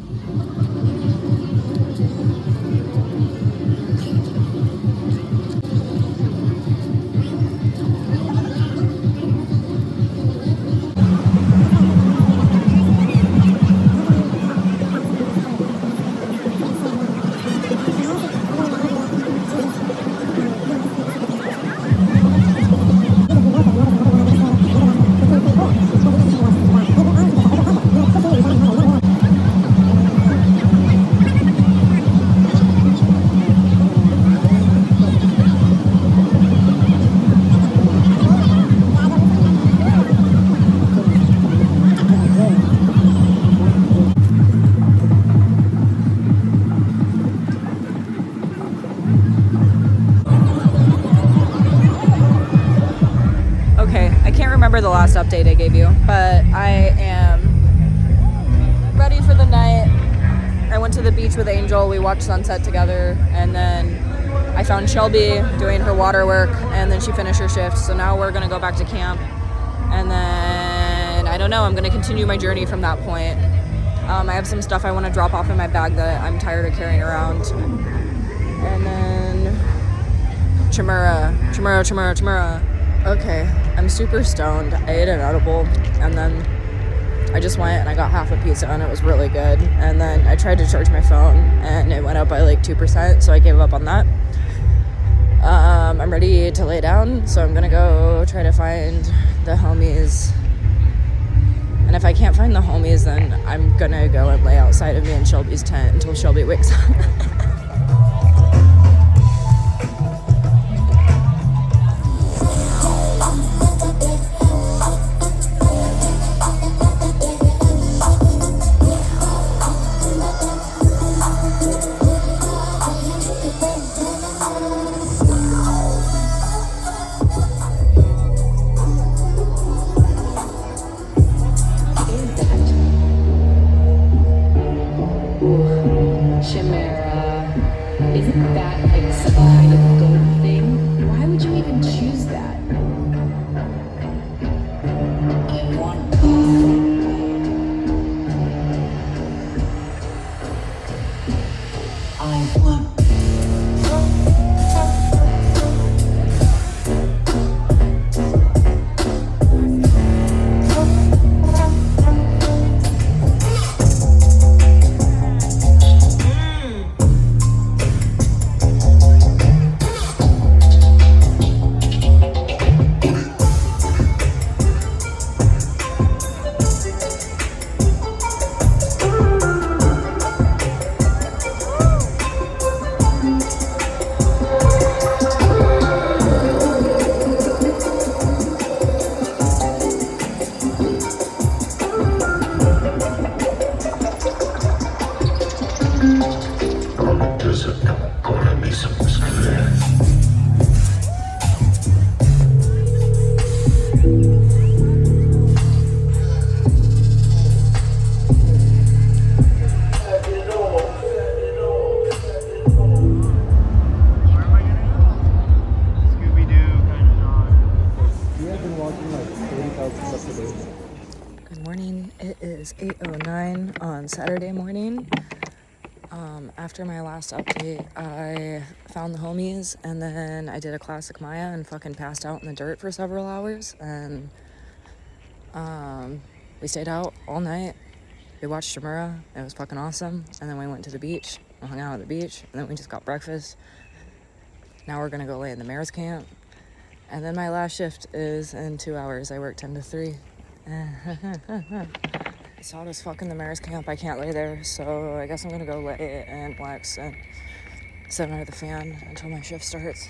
remember the last update I gave you, but I am ready for the night. I went to the beach with Angel. We watched sunset together, and then I found Shelby doing her water work, and then she finished her shift. So now we're gonna go back to camp, and then I don't know. I'm gonna continue my journey from that point. I have some stuff I want to drop off in my bag that I'm tired of carrying around, and then Chimera. Okay, I'm super stoned. I ate an edible, and then I just went and I got half a pizza, and it was really good. And then I tried to charge my phone, and it went up by like 2%, so I gave up on that. I'm ready to lay down, so I'm gonna go try to find the homies. And if I can't find the homies, then I'm gonna go and lay outside of me and Shelby's tent until Shelby wakes up. Chimera. Isn't that like some kind of goat thing? Why would you even choose that? I want Good morning. It is 8:09 on Saturday morning. After my last update, I found the homies, and then I did a classic Maya and fucking passed out in the dirt for several hours. And we stayed out all night. We watched Chimera. It was fucking awesome. And then we went to the beach. We hung out at the beach, and then we just got breakfast. Now we're gonna go lay in the mayor's camp. And then my last shift is in 2 hours. I work 10 to 3. It's hot as fuck in the mayor's camp. I can't lay there, so I guess I'm gonna go lay and Lex and sit under the fan until my shift starts.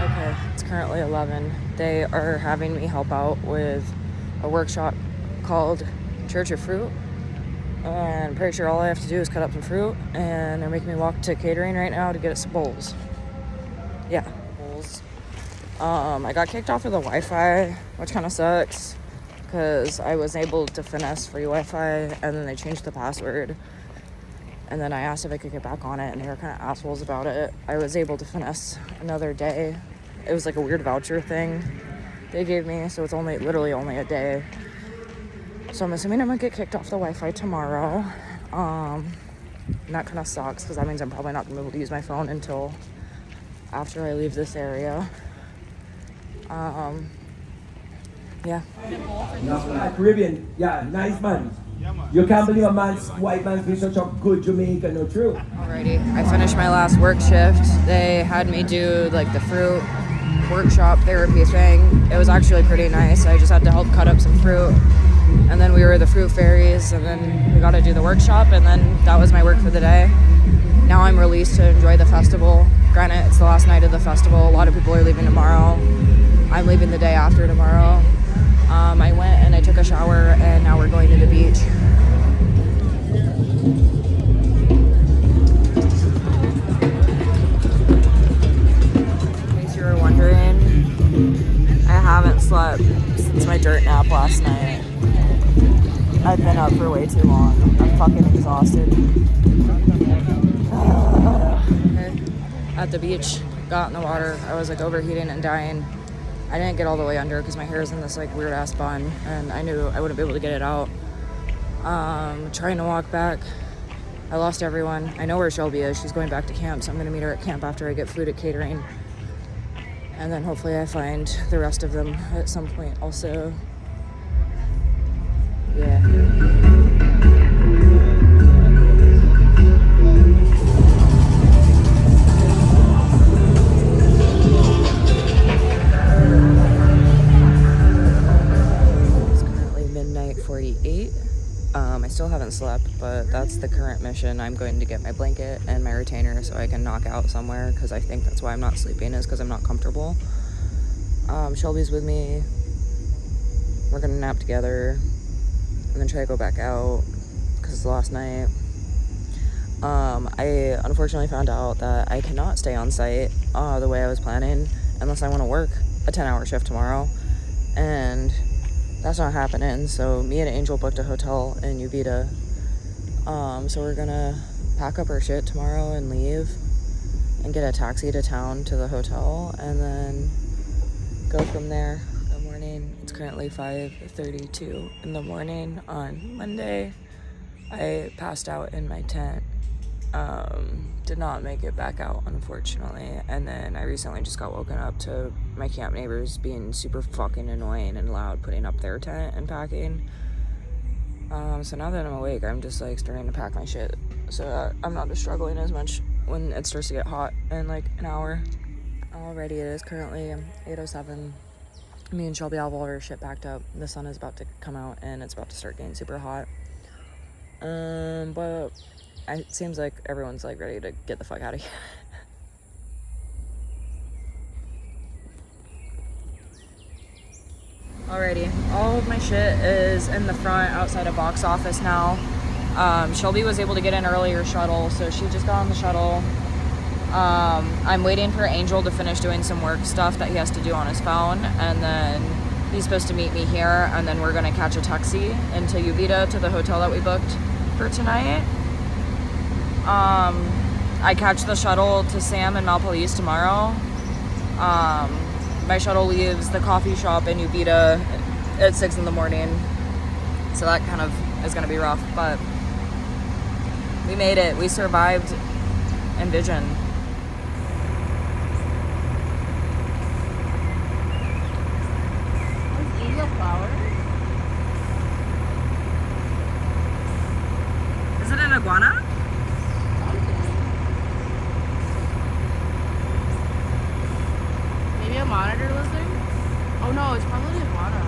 Okay, it's currently 11. They are having me help out with a workshop called Church of Fruit. And I'm pretty sure all I have to do is cut up some fruit, and they're making me walk to catering right now to get us some bowls. Yeah, bowls. I got kicked off of the Wi-Fi, which kind of sucks, because I was able to finesse free Wi-Fi, and then they changed the password. And then I asked if I could get back on it, and they were kind of assholes about it. I was able to finesse another day. It was like a weird voucher thing they gave me, so it's literally only a day. So I'm assuming I'm gonna get kicked off the Wi-Fi tomorrow. And that kind of sucks, because that means I'm probably not gonna be able to use my phone until after I leave this area. Yeah. Caribbean, yeah, nice man. You can't believe a white man's been such a good Jamaican, no true. Alrighty, I finished my last work shift. They had me do like the fruit workshop therapy thing. It was actually pretty nice. I just had to help cut up some fruit. And then we were the fruit fairies, and then we got to do the workshop, and then that was my work for the day. Now I'm released to enjoy the festival. Granted, it's the last night of the festival. A lot of people are leaving tomorrow. I'm leaving the day after tomorrow. I went and I took a shower, and now we're going to the beach. been up for way too long. I'm fucking exhausted. Okay. At the beach, got in the water. I was like overheating and dying. I didn't get all the way under because my hair is in this like weird ass bun, and I knew I wouldn't be able to get it out. Trying to walk back. I lost everyone. I know where Shelby is. She's going back to camp, so I'm gonna meet her at camp after I get food at catering. And then hopefully I find the rest of them at some point also. Yeah. It's currently midnight 48. I still haven't slept, but that's the current mission. I'm going to get my blanket and my retainer so I can knock out somewhere, because I think that's why I'm not sleeping, is because I'm not comfortable. Shelby's with me. We're gonna nap together. I'm gonna try to go back out because it's the last night. I unfortunately found out that I cannot stay on site the way I was planning unless I want to work a 10-hour shift tomorrow, and that's not happening. So me and Angel booked a hotel in Uvita. So we're gonna pack up our shit tomorrow and leave and get a taxi to town to the hotel and then go from there. Good morning. It's currently 5:32 in the morning on Monday. I passed out in my tent. Did not make it back out, unfortunately. And then I recently just got woken up to my camp neighbors being super fucking annoying and loud, putting up their tent and packing. So now that I'm awake, I'm just like starting to pack my shit so that I'm not just struggling as much when it starts to get hot in like an hour. Already it is currently 8:07. Me and Shelby have all our shit packed up. The sun is about to come out and it's about to start getting super hot. But it seems like everyone's like ready to get the fuck out of here. Alrighty, all of my shit is in the front outside a box office now. Shelby was able to get an earlier shuttle, so she just got on the shuttle. I'm waiting for Angel to finish doing some work stuff that he has to do on his phone, and then he's supposed to meet me here, and then we're gonna catch a taxi into Uvita to the hotel that we booked for tonight. I catch the shuttle to Sam and Malpais tomorrow. My shuttle leaves the coffee shop in Uvita at 6 in the morning, so that kind of is gonna be rough, but we made it. We survived Envision. Is it an iguana? Maybe a monitor lizard? Oh no, it's probably an iguana.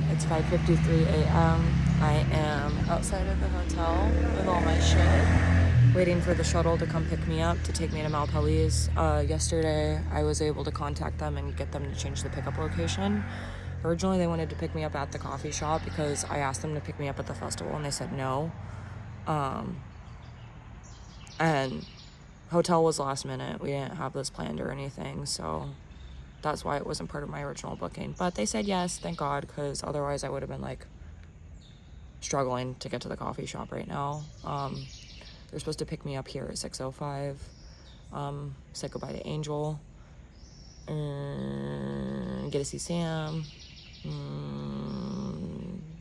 It's 5:53 a.m. I am outside of the hotel with all my shit, waiting for the shuttle to come pick me up to take me to Malpais. Yesterday, I was able to contact them and get them to change the pickup location. Originally, they wanted to pick me up at the coffee shop because I asked them to pick me up at the festival and they said no. And hotel was last minute. We didn't have this planned or anything, so that's why it wasn't part of my original booking. But they said yes, thank God, because otherwise I would have been like struggling to get to the coffee shop right now. They're supposed to pick me up here at 6:05. Say goodbye to Angel. Get to see Sam.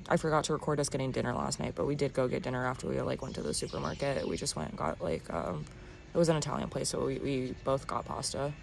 I forgot to record us getting dinner last night, but we did go get dinner after we like went to the supermarket. We just went and got like it was an Italian place, so we both got pasta.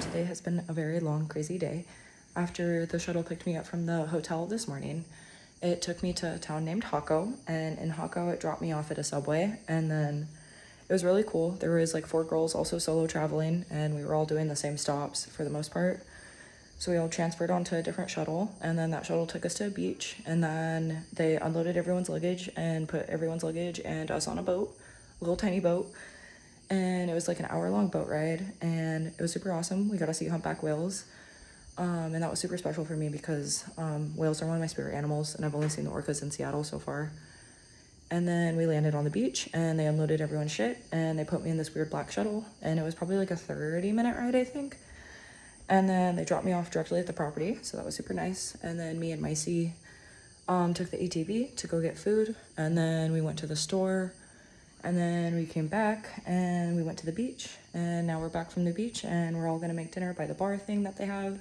Today has been a very long, crazy day. After the shuttle picked me up from the hotel this morning, it took me to a town named Hako, and in Hako it dropped me off at a subway, and then it was really cool. There was like 4 girls also solo traveling, and we were all doing the same stops for the most part. So we all transferred onto a different shuttle, and then that shuttle took us to a beach, and then they unloaded everyone's luggage and put everyone's luggage and us on a boat, a little tiny boat. And it was like an hour-long boat ride, and it was super awesome. We got to see humpback whales, and that was super special for me because whales are one of my spirit animals, and I've only seen the orcas in Seattle so far. And then we landed on the beach, and they unloaded everyone's shit, and they put me in this weird black shuttle, and it was probably like a 30-minute ride, I think. And then they dropped me off directly at the property, so that was super nice. And then me and Micey took the ATV to go get food, and then we went to the store. And then we came back and we went to the beach, and now we're back from the beach and we're all gonna make dinner by the bar thing that they have.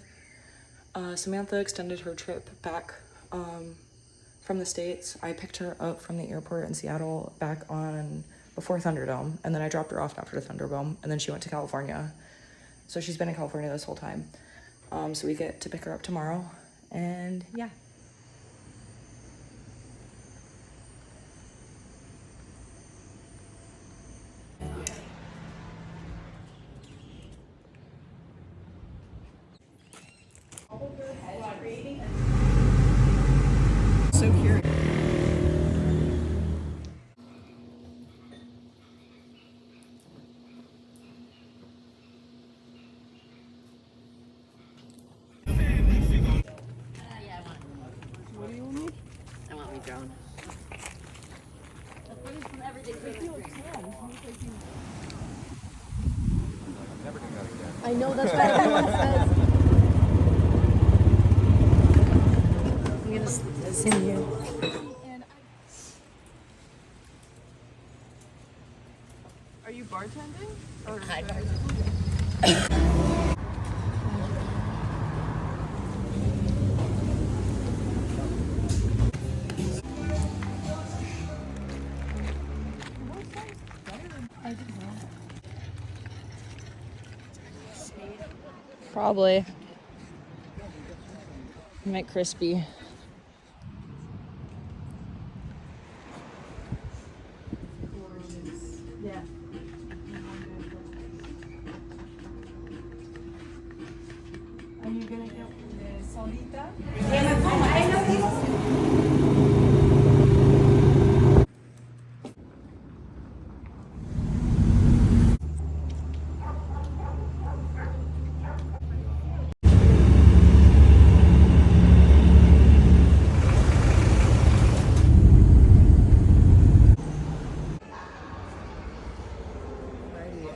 Samantha extended her trip back from the States. I picked her up from the airport in Seattle back on before Thunderdome, and then I dropped her off after Thunderdome, and then she went to California. So she's been in California this whole time. So we get to pick her up tomorrow, and yeah. So curious. What do you want me? I want me drone. I know, that's what everyone says. I'm gonna sing you. Are you bartending? Or Hi, Probably. Make crispy. Yeah. Are you gonna get the solita?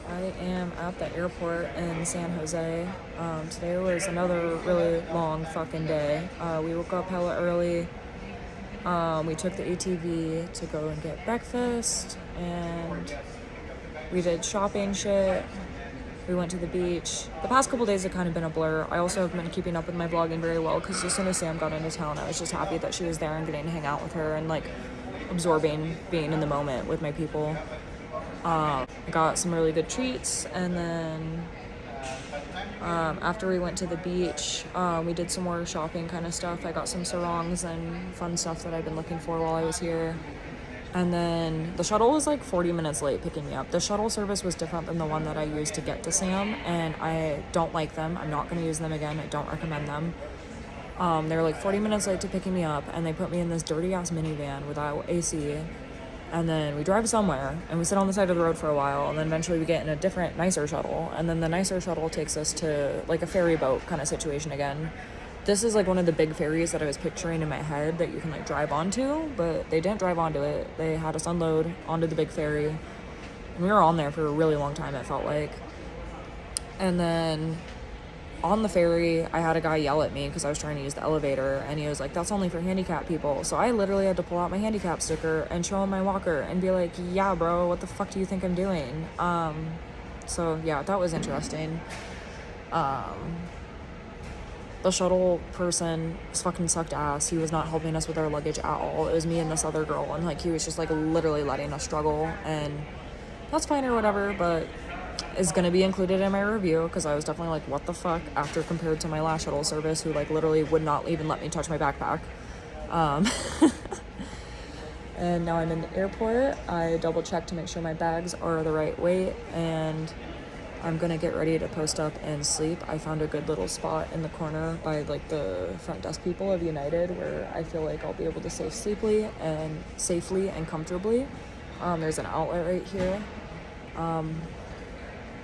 I am at the airport in San Jose. Today was another really long fucking day. We woke up hella early We took the ATV to go and get breakfast, and we did shopping shit. We went to the beach. The past couple days have kind of been a blur. I also have been keeping up with my vlogging very well because as soon as Sam got into town, I was just happy that she was there and getting to hang out with her and like absorbing being in the moment with my people. I got some really good treats, and then after we went to the beach, we did some more shopping kind of stuff. I got some sarongs and fun stuff that I've been looking for while I was here. And then the shuttle was like 40 minutes late picking me up. The shuttle service was different than the one that I used to get to Sam, and I don't like them. I'm not going to use them again. I don't recommend them. They were like 40 minutes late to picking me up, and they put me in this dirty ass minivan without AC. And then we drive somewhere, and we sit on the side of the road for a while, and then eventually we get in a different, nicer shuttle. And then the nicer shuttle takes us to like a ferry boat kind of situation again. This is like one of the big ferries that I was picturing in my head that you can like drive onto, but they didn't drive onto it. They had us unload onto the big ferry, and we were on there for a really long time, it felt like. And then on the ferry, I had a guy yell at me because I was trying to use the elevator, and he was like, that's only for handicapped people. So I literally had to pull out my handicap sticker and show him my walker and be like, yeah, bro, what the fuck do you think I'm doing? So yeah, that was interesting. The shuttle person fucking sucked ass. He was not helping us with our luggage at all. It was me and this other girl, and like he was just like literally letting us struggle, and that's fine or whatever, but is going to be included in my review because I was definitely like, what the fuck, after compared to my last shuttle service who like literally would not even let me touch my backpack. And now I'm in the airport. I double checked to make sure my bags are the right weight, and I'm gonna get ready to post up and sleep. I found a good little spot in the corner by like the front desk people of United where I feel like I'll be able to stay safely and comfortably. There's an outlet right here.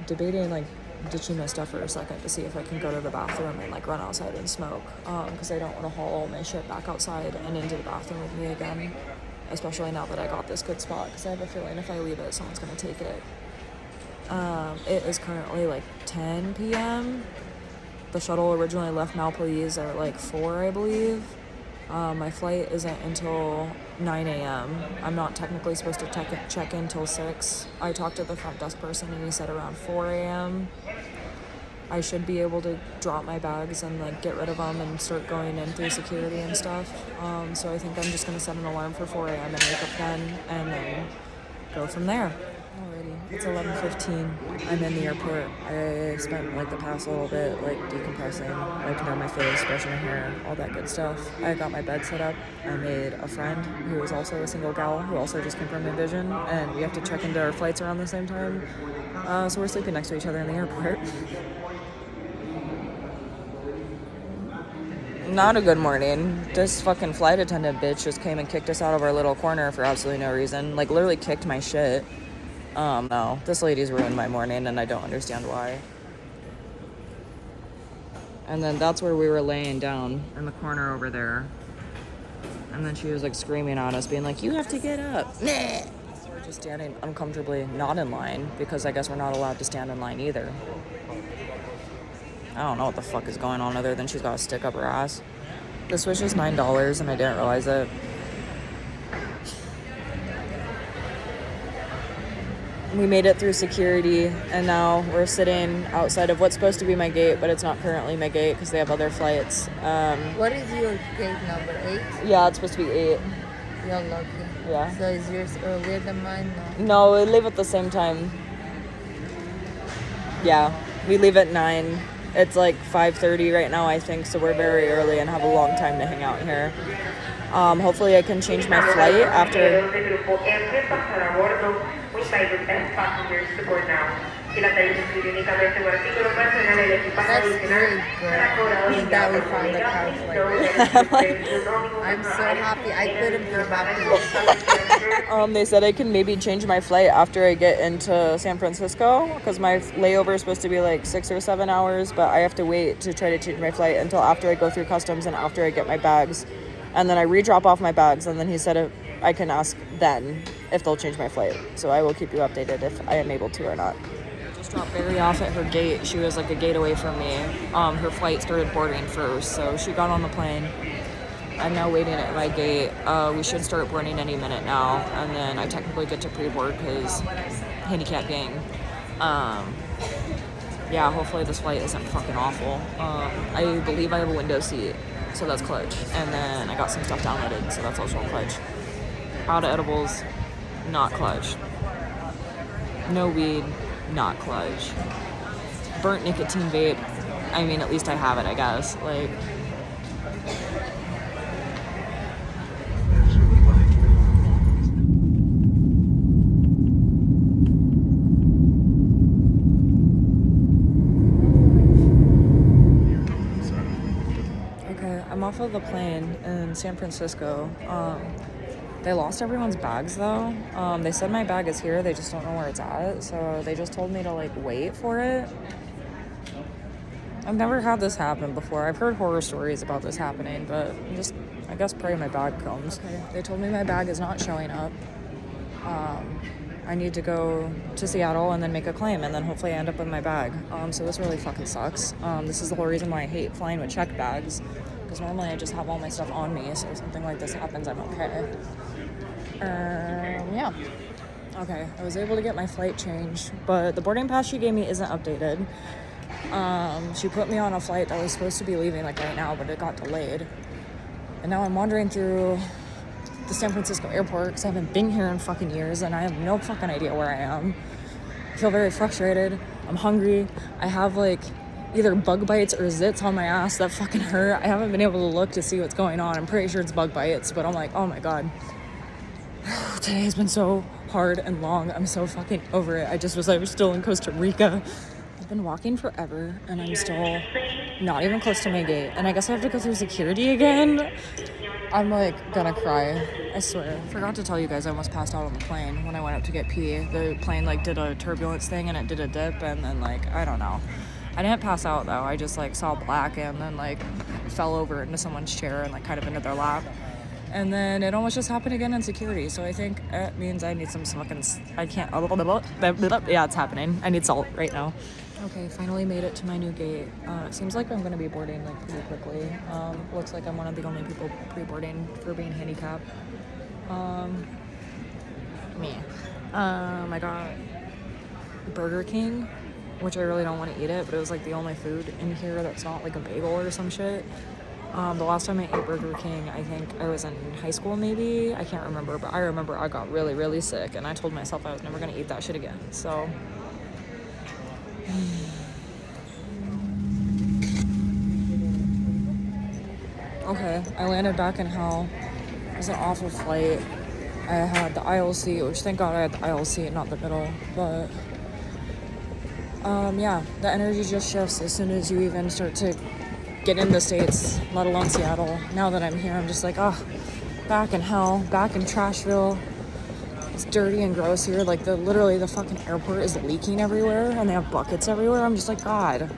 Debating like ditching my stuff for a second to see if I can go to the bathroom and like run outside and smoke, because I don't want to haul all my shit back outside and into the bathroom with me again, especially now that I got this good spot, because I have a feeling if I leave it, someone's gonna take it. It is currently like 10 p.m. The shuttle originally left Malplease at like 4, I believe. My flight isn't until 9 a.m. I'm not technically supposed to check in till 6. I talked to the front desk person and he said around 4 a.m. I should be able to drop my bags and like get rid of them and start going in through security and stuff. So I think I'm just gonna set an alarm for 4 a.m. and wake up then and then go from there. Alrighty, it's 11:15. I'm in the airport. I spent like the past little bit like decompressing, wiping down my face, brushing my hair, all that good stuff. I got my bed set up. I made a friend who is also a single gal who also just came from Envision, and we have to check into our flights around the same time. So we're sleeping next to each other in the airport. Not a good morning. This fucking flight attendant bitch just came and kicked us out of our little corner for absolutely no reason. Like literally kicked my shit. No, this lady's ruined my morning and I don't understand why. And then that's where we were laying down in the corner over there. And then she was like screaming at us, being like, you have to get up. Nah. So we're just standing uncomfortably, not in line, because I guess we're not allowed to stand in line either. I don't know what the fuck is going on other than she's got a stick up her ass. This was just $9 and I didn't realize it. We made it through security, and now we're sitting outside of what's supposed to be my gate, but it's not currently my gate because they have other flights. What is your gate number? 8? Yeah, it's supposed to be 8. You're lucky. Yeah. So is yours earlier than mine? No, we leave at the same time. Yeah, we leave at 9. It's like 5:30 right now, I think, so we're very early and have a long time to hang out here. Hopefully I can change my flight after... That's very good. That we found a car flight. I'm so happy. I couldn't be happier. They said I can maybe change my flight after I get into San Francisco, because my layover is supposed to be like 6 or 7 hours, but I have to wait to try to change my flight until after I go through customs and after I get my bags. And then I re-drop off my bags, and then he said I can ask then if they'll change my flight. So I will keep you updated if I am able to or not. I just dropped Barry off at her gate. She was like a gate away from me. Her flight started boarding first, so she got on the plane. I'm now waiting at my gate. We should start boarding any minute now, and then I technically get to pre-board because handicap gang. Yeah, hopefully this flight isn't fucking awful. I believe I have a window seat, so that's clutch. And then I got some stuff downloaded, so that's also clutch. Out of edibles, not clutch. No weed, not clutch. Burnt nicotine vape, I mean, at least I have it, I guess. Like, okay, I'm off of the plane in San Francisco. They lost everyone's bags though. They said my bag is here, they just don't know where it's at. So they just told me to like wait for it. I've never had this happen before. I've heard horror stories about this happening, but just, I guess, pray my bag comes. Okay. They told me my bag is not showing up. I need to go to Seattle and then make a claim, and then hopefully I end up with my bag. So this really fucking sucks. This is the whole reason why I hate flying with checked bags, because normally I just have all my stuff on me, so if something like this happens, I'm okay. Yeah. Okay, I was able to get my flight changed, but the boarding pass she gave me isn't updated. She put me on a flight that was supposed to be leaving like right now, but it got delayed. And now I'm wandering through the San Francisco airport because I haven't been here in fucking years and I have no fucking idea where I am. I feel very frustrated. I'm hungry. I have like either bug bites or zits on my ass that fucking hurt. I haven't been able to look to see what's going on. I'm pretty sure it's bug bites, but I'm like, oh my god. Today has been so hard and long. I'm so fucking over it. I was still in Costa Rica. I've been walking forever and I'm still not even close to my gate. And I guess I have to go through security again. I'm like gonna cry. I swear. Forgot to tell you guys I almost passed out on the plane when I went up to get pee. The plane like did a turbulence thing and it did a dip and then like, I don't know. I didn't pass out though. I just like saw black and then like fell over into someone's chair and like kind of into their lap. And then it almost just happened again in security. So I think it means I need some fucking, I can't, yeah, it's happening. I need salt right now. Okay, finally made it to my new gate. It seems like I'm gonna be boarding like pretty quickly. Looks like I'm one of the only people pre-boarding for being handicapped. Me. I got Burger King, which I really don't want to eat it, but it was like the only food in here that's not like a bagel or some shit. The last time I ate Burger King, I think I was in high school maybe. I can't remember, but I remember I got really, really sick, and I told myself I was never gonna eat that shit again. So. Okay, I landed back in hell. It was an awful flight. I had the aisle seat, which thank God I had the aisle seat, not the middle. But yeah, the energy just shifts as soon as you even start to get in the States, let alone Seattle. Now that I'm here, I'm just like, oh, back in hell, back in Trashville. It's dirty and gross here. Like literally the fucking airport is leaking everywhere and they have buckets everywhere. I'm just like, God.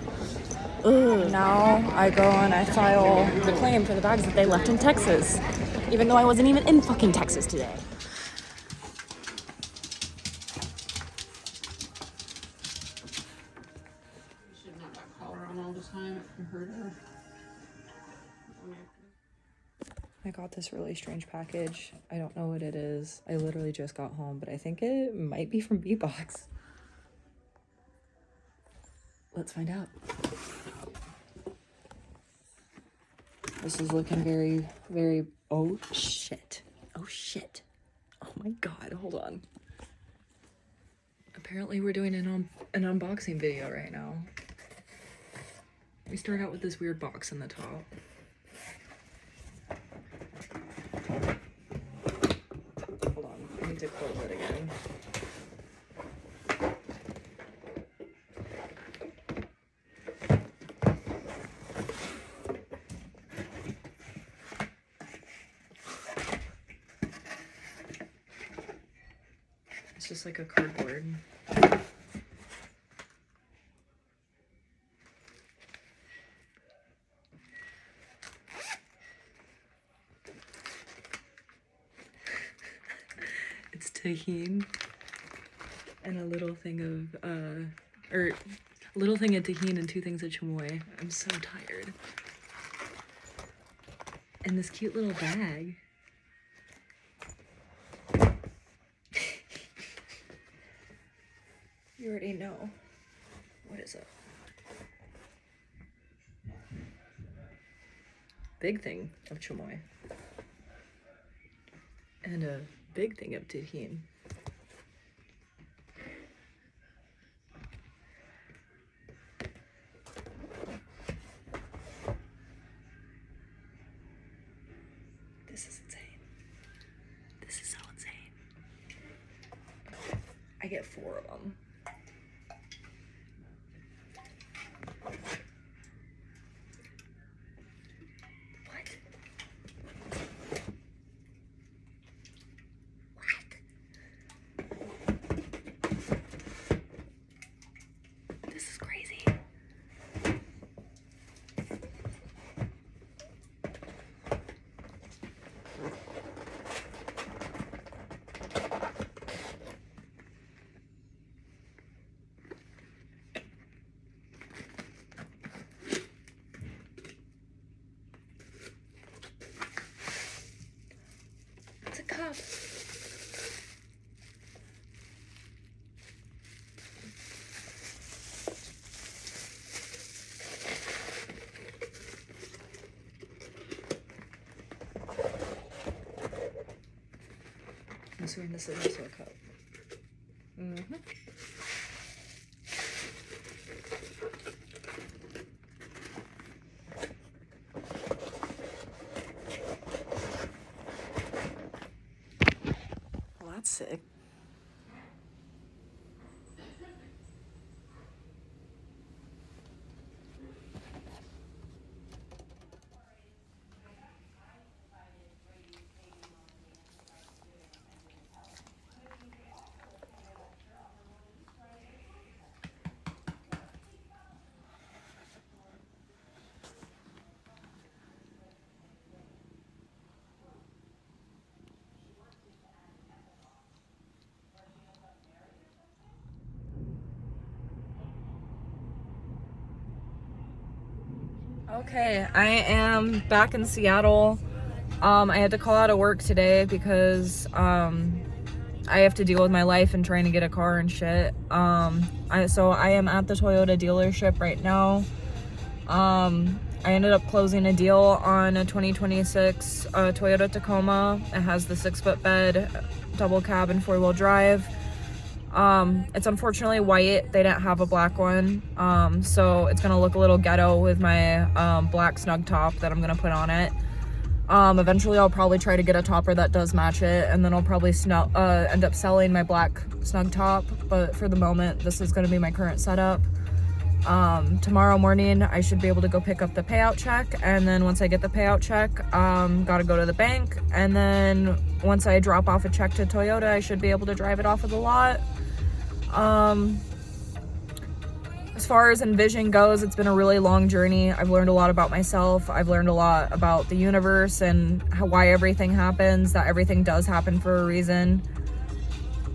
Ugh. Now I go and I file the claim for the bags that they left in Texas, even though I wasn't even in fucking Texas today. I got this really strange package. I don't know what it is. I literally just got home, but I think it might be from B-Box. Let's find out. This is looking very, very, oh shit. Oh shit. Oh my god, hold on. Apparently we're doing an unboxing video right now. We start out with this weird box in the top. Hold on, I need to close it again. It's just like a cardboard. It's tahini and a little thing of a little thing of tahini and 2 things of chamoy. I'm so tired. in this cute little bag. You already know. What is it? Big thing of chamoy. And a big thing of tahini. This is insane. This is so insane. I get 4 of them. This is crazy. It's a cup. I'm assuming this is also a cup. Mm-hmm. Well, that's sick. Okay, I am back in Seattle. I had to call out of work today because I have to deal with my life and trying to get a car and shit. So I am at the Toyota dealership right now. I ended up closing a deal on a 2026 Toyota Tacoma. It has the 6-foot bed, double cab, and 4-wheel drive. It's unfortunately white. They didn't have a black one. So it's gonna look a little ghetto with my black snug top that I'm gonna put on it. Eventually I'll probably try to get a topper that does match it, and then I'll probably end up selling my black snug top. But for the moment, this is gonna be my current setup. Tomorrow morning I should be able to go pick up the payout check, and then once I get the payout check, gotta go to the bank, and then once I drop off a check to Toyota, I should be able to drive it off of the lot. As far as Envision goes, it's been a really long journey. I've learned a lot about myself. I've learned a lot about the universe and why everything happens, that everything does happen for a reason.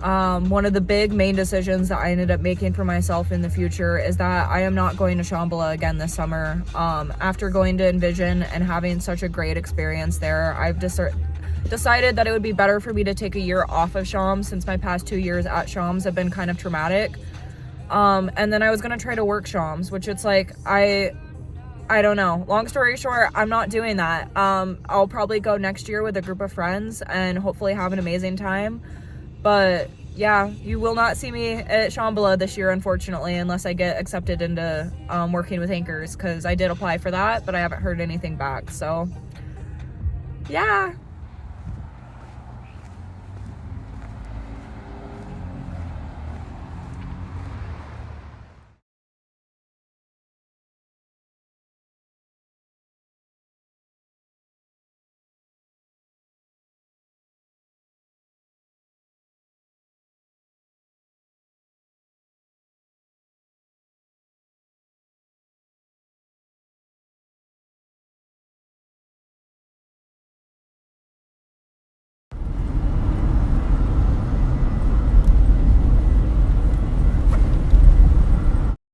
One of the big main decisions that I ended up making for myself in the future is that I am not going to Shambhala again this summer. After going to Envision and having such a great experience there, I've decided that it would be better for me to take a year off of Shams, since my past 2 years at Shams have been kind of traumatic. And then I was gonna try to work Shams, which it's like, I don't know. Long story short, I'm not doing that. I'll probably go next year with a group of friends and hopefully have an amazing time. But yeah, you will not see me at Shambhala this year, unfortunately, unless I get accepted into working with Anchors, because I did apply for that, but I haven't heard anything back. So yeah,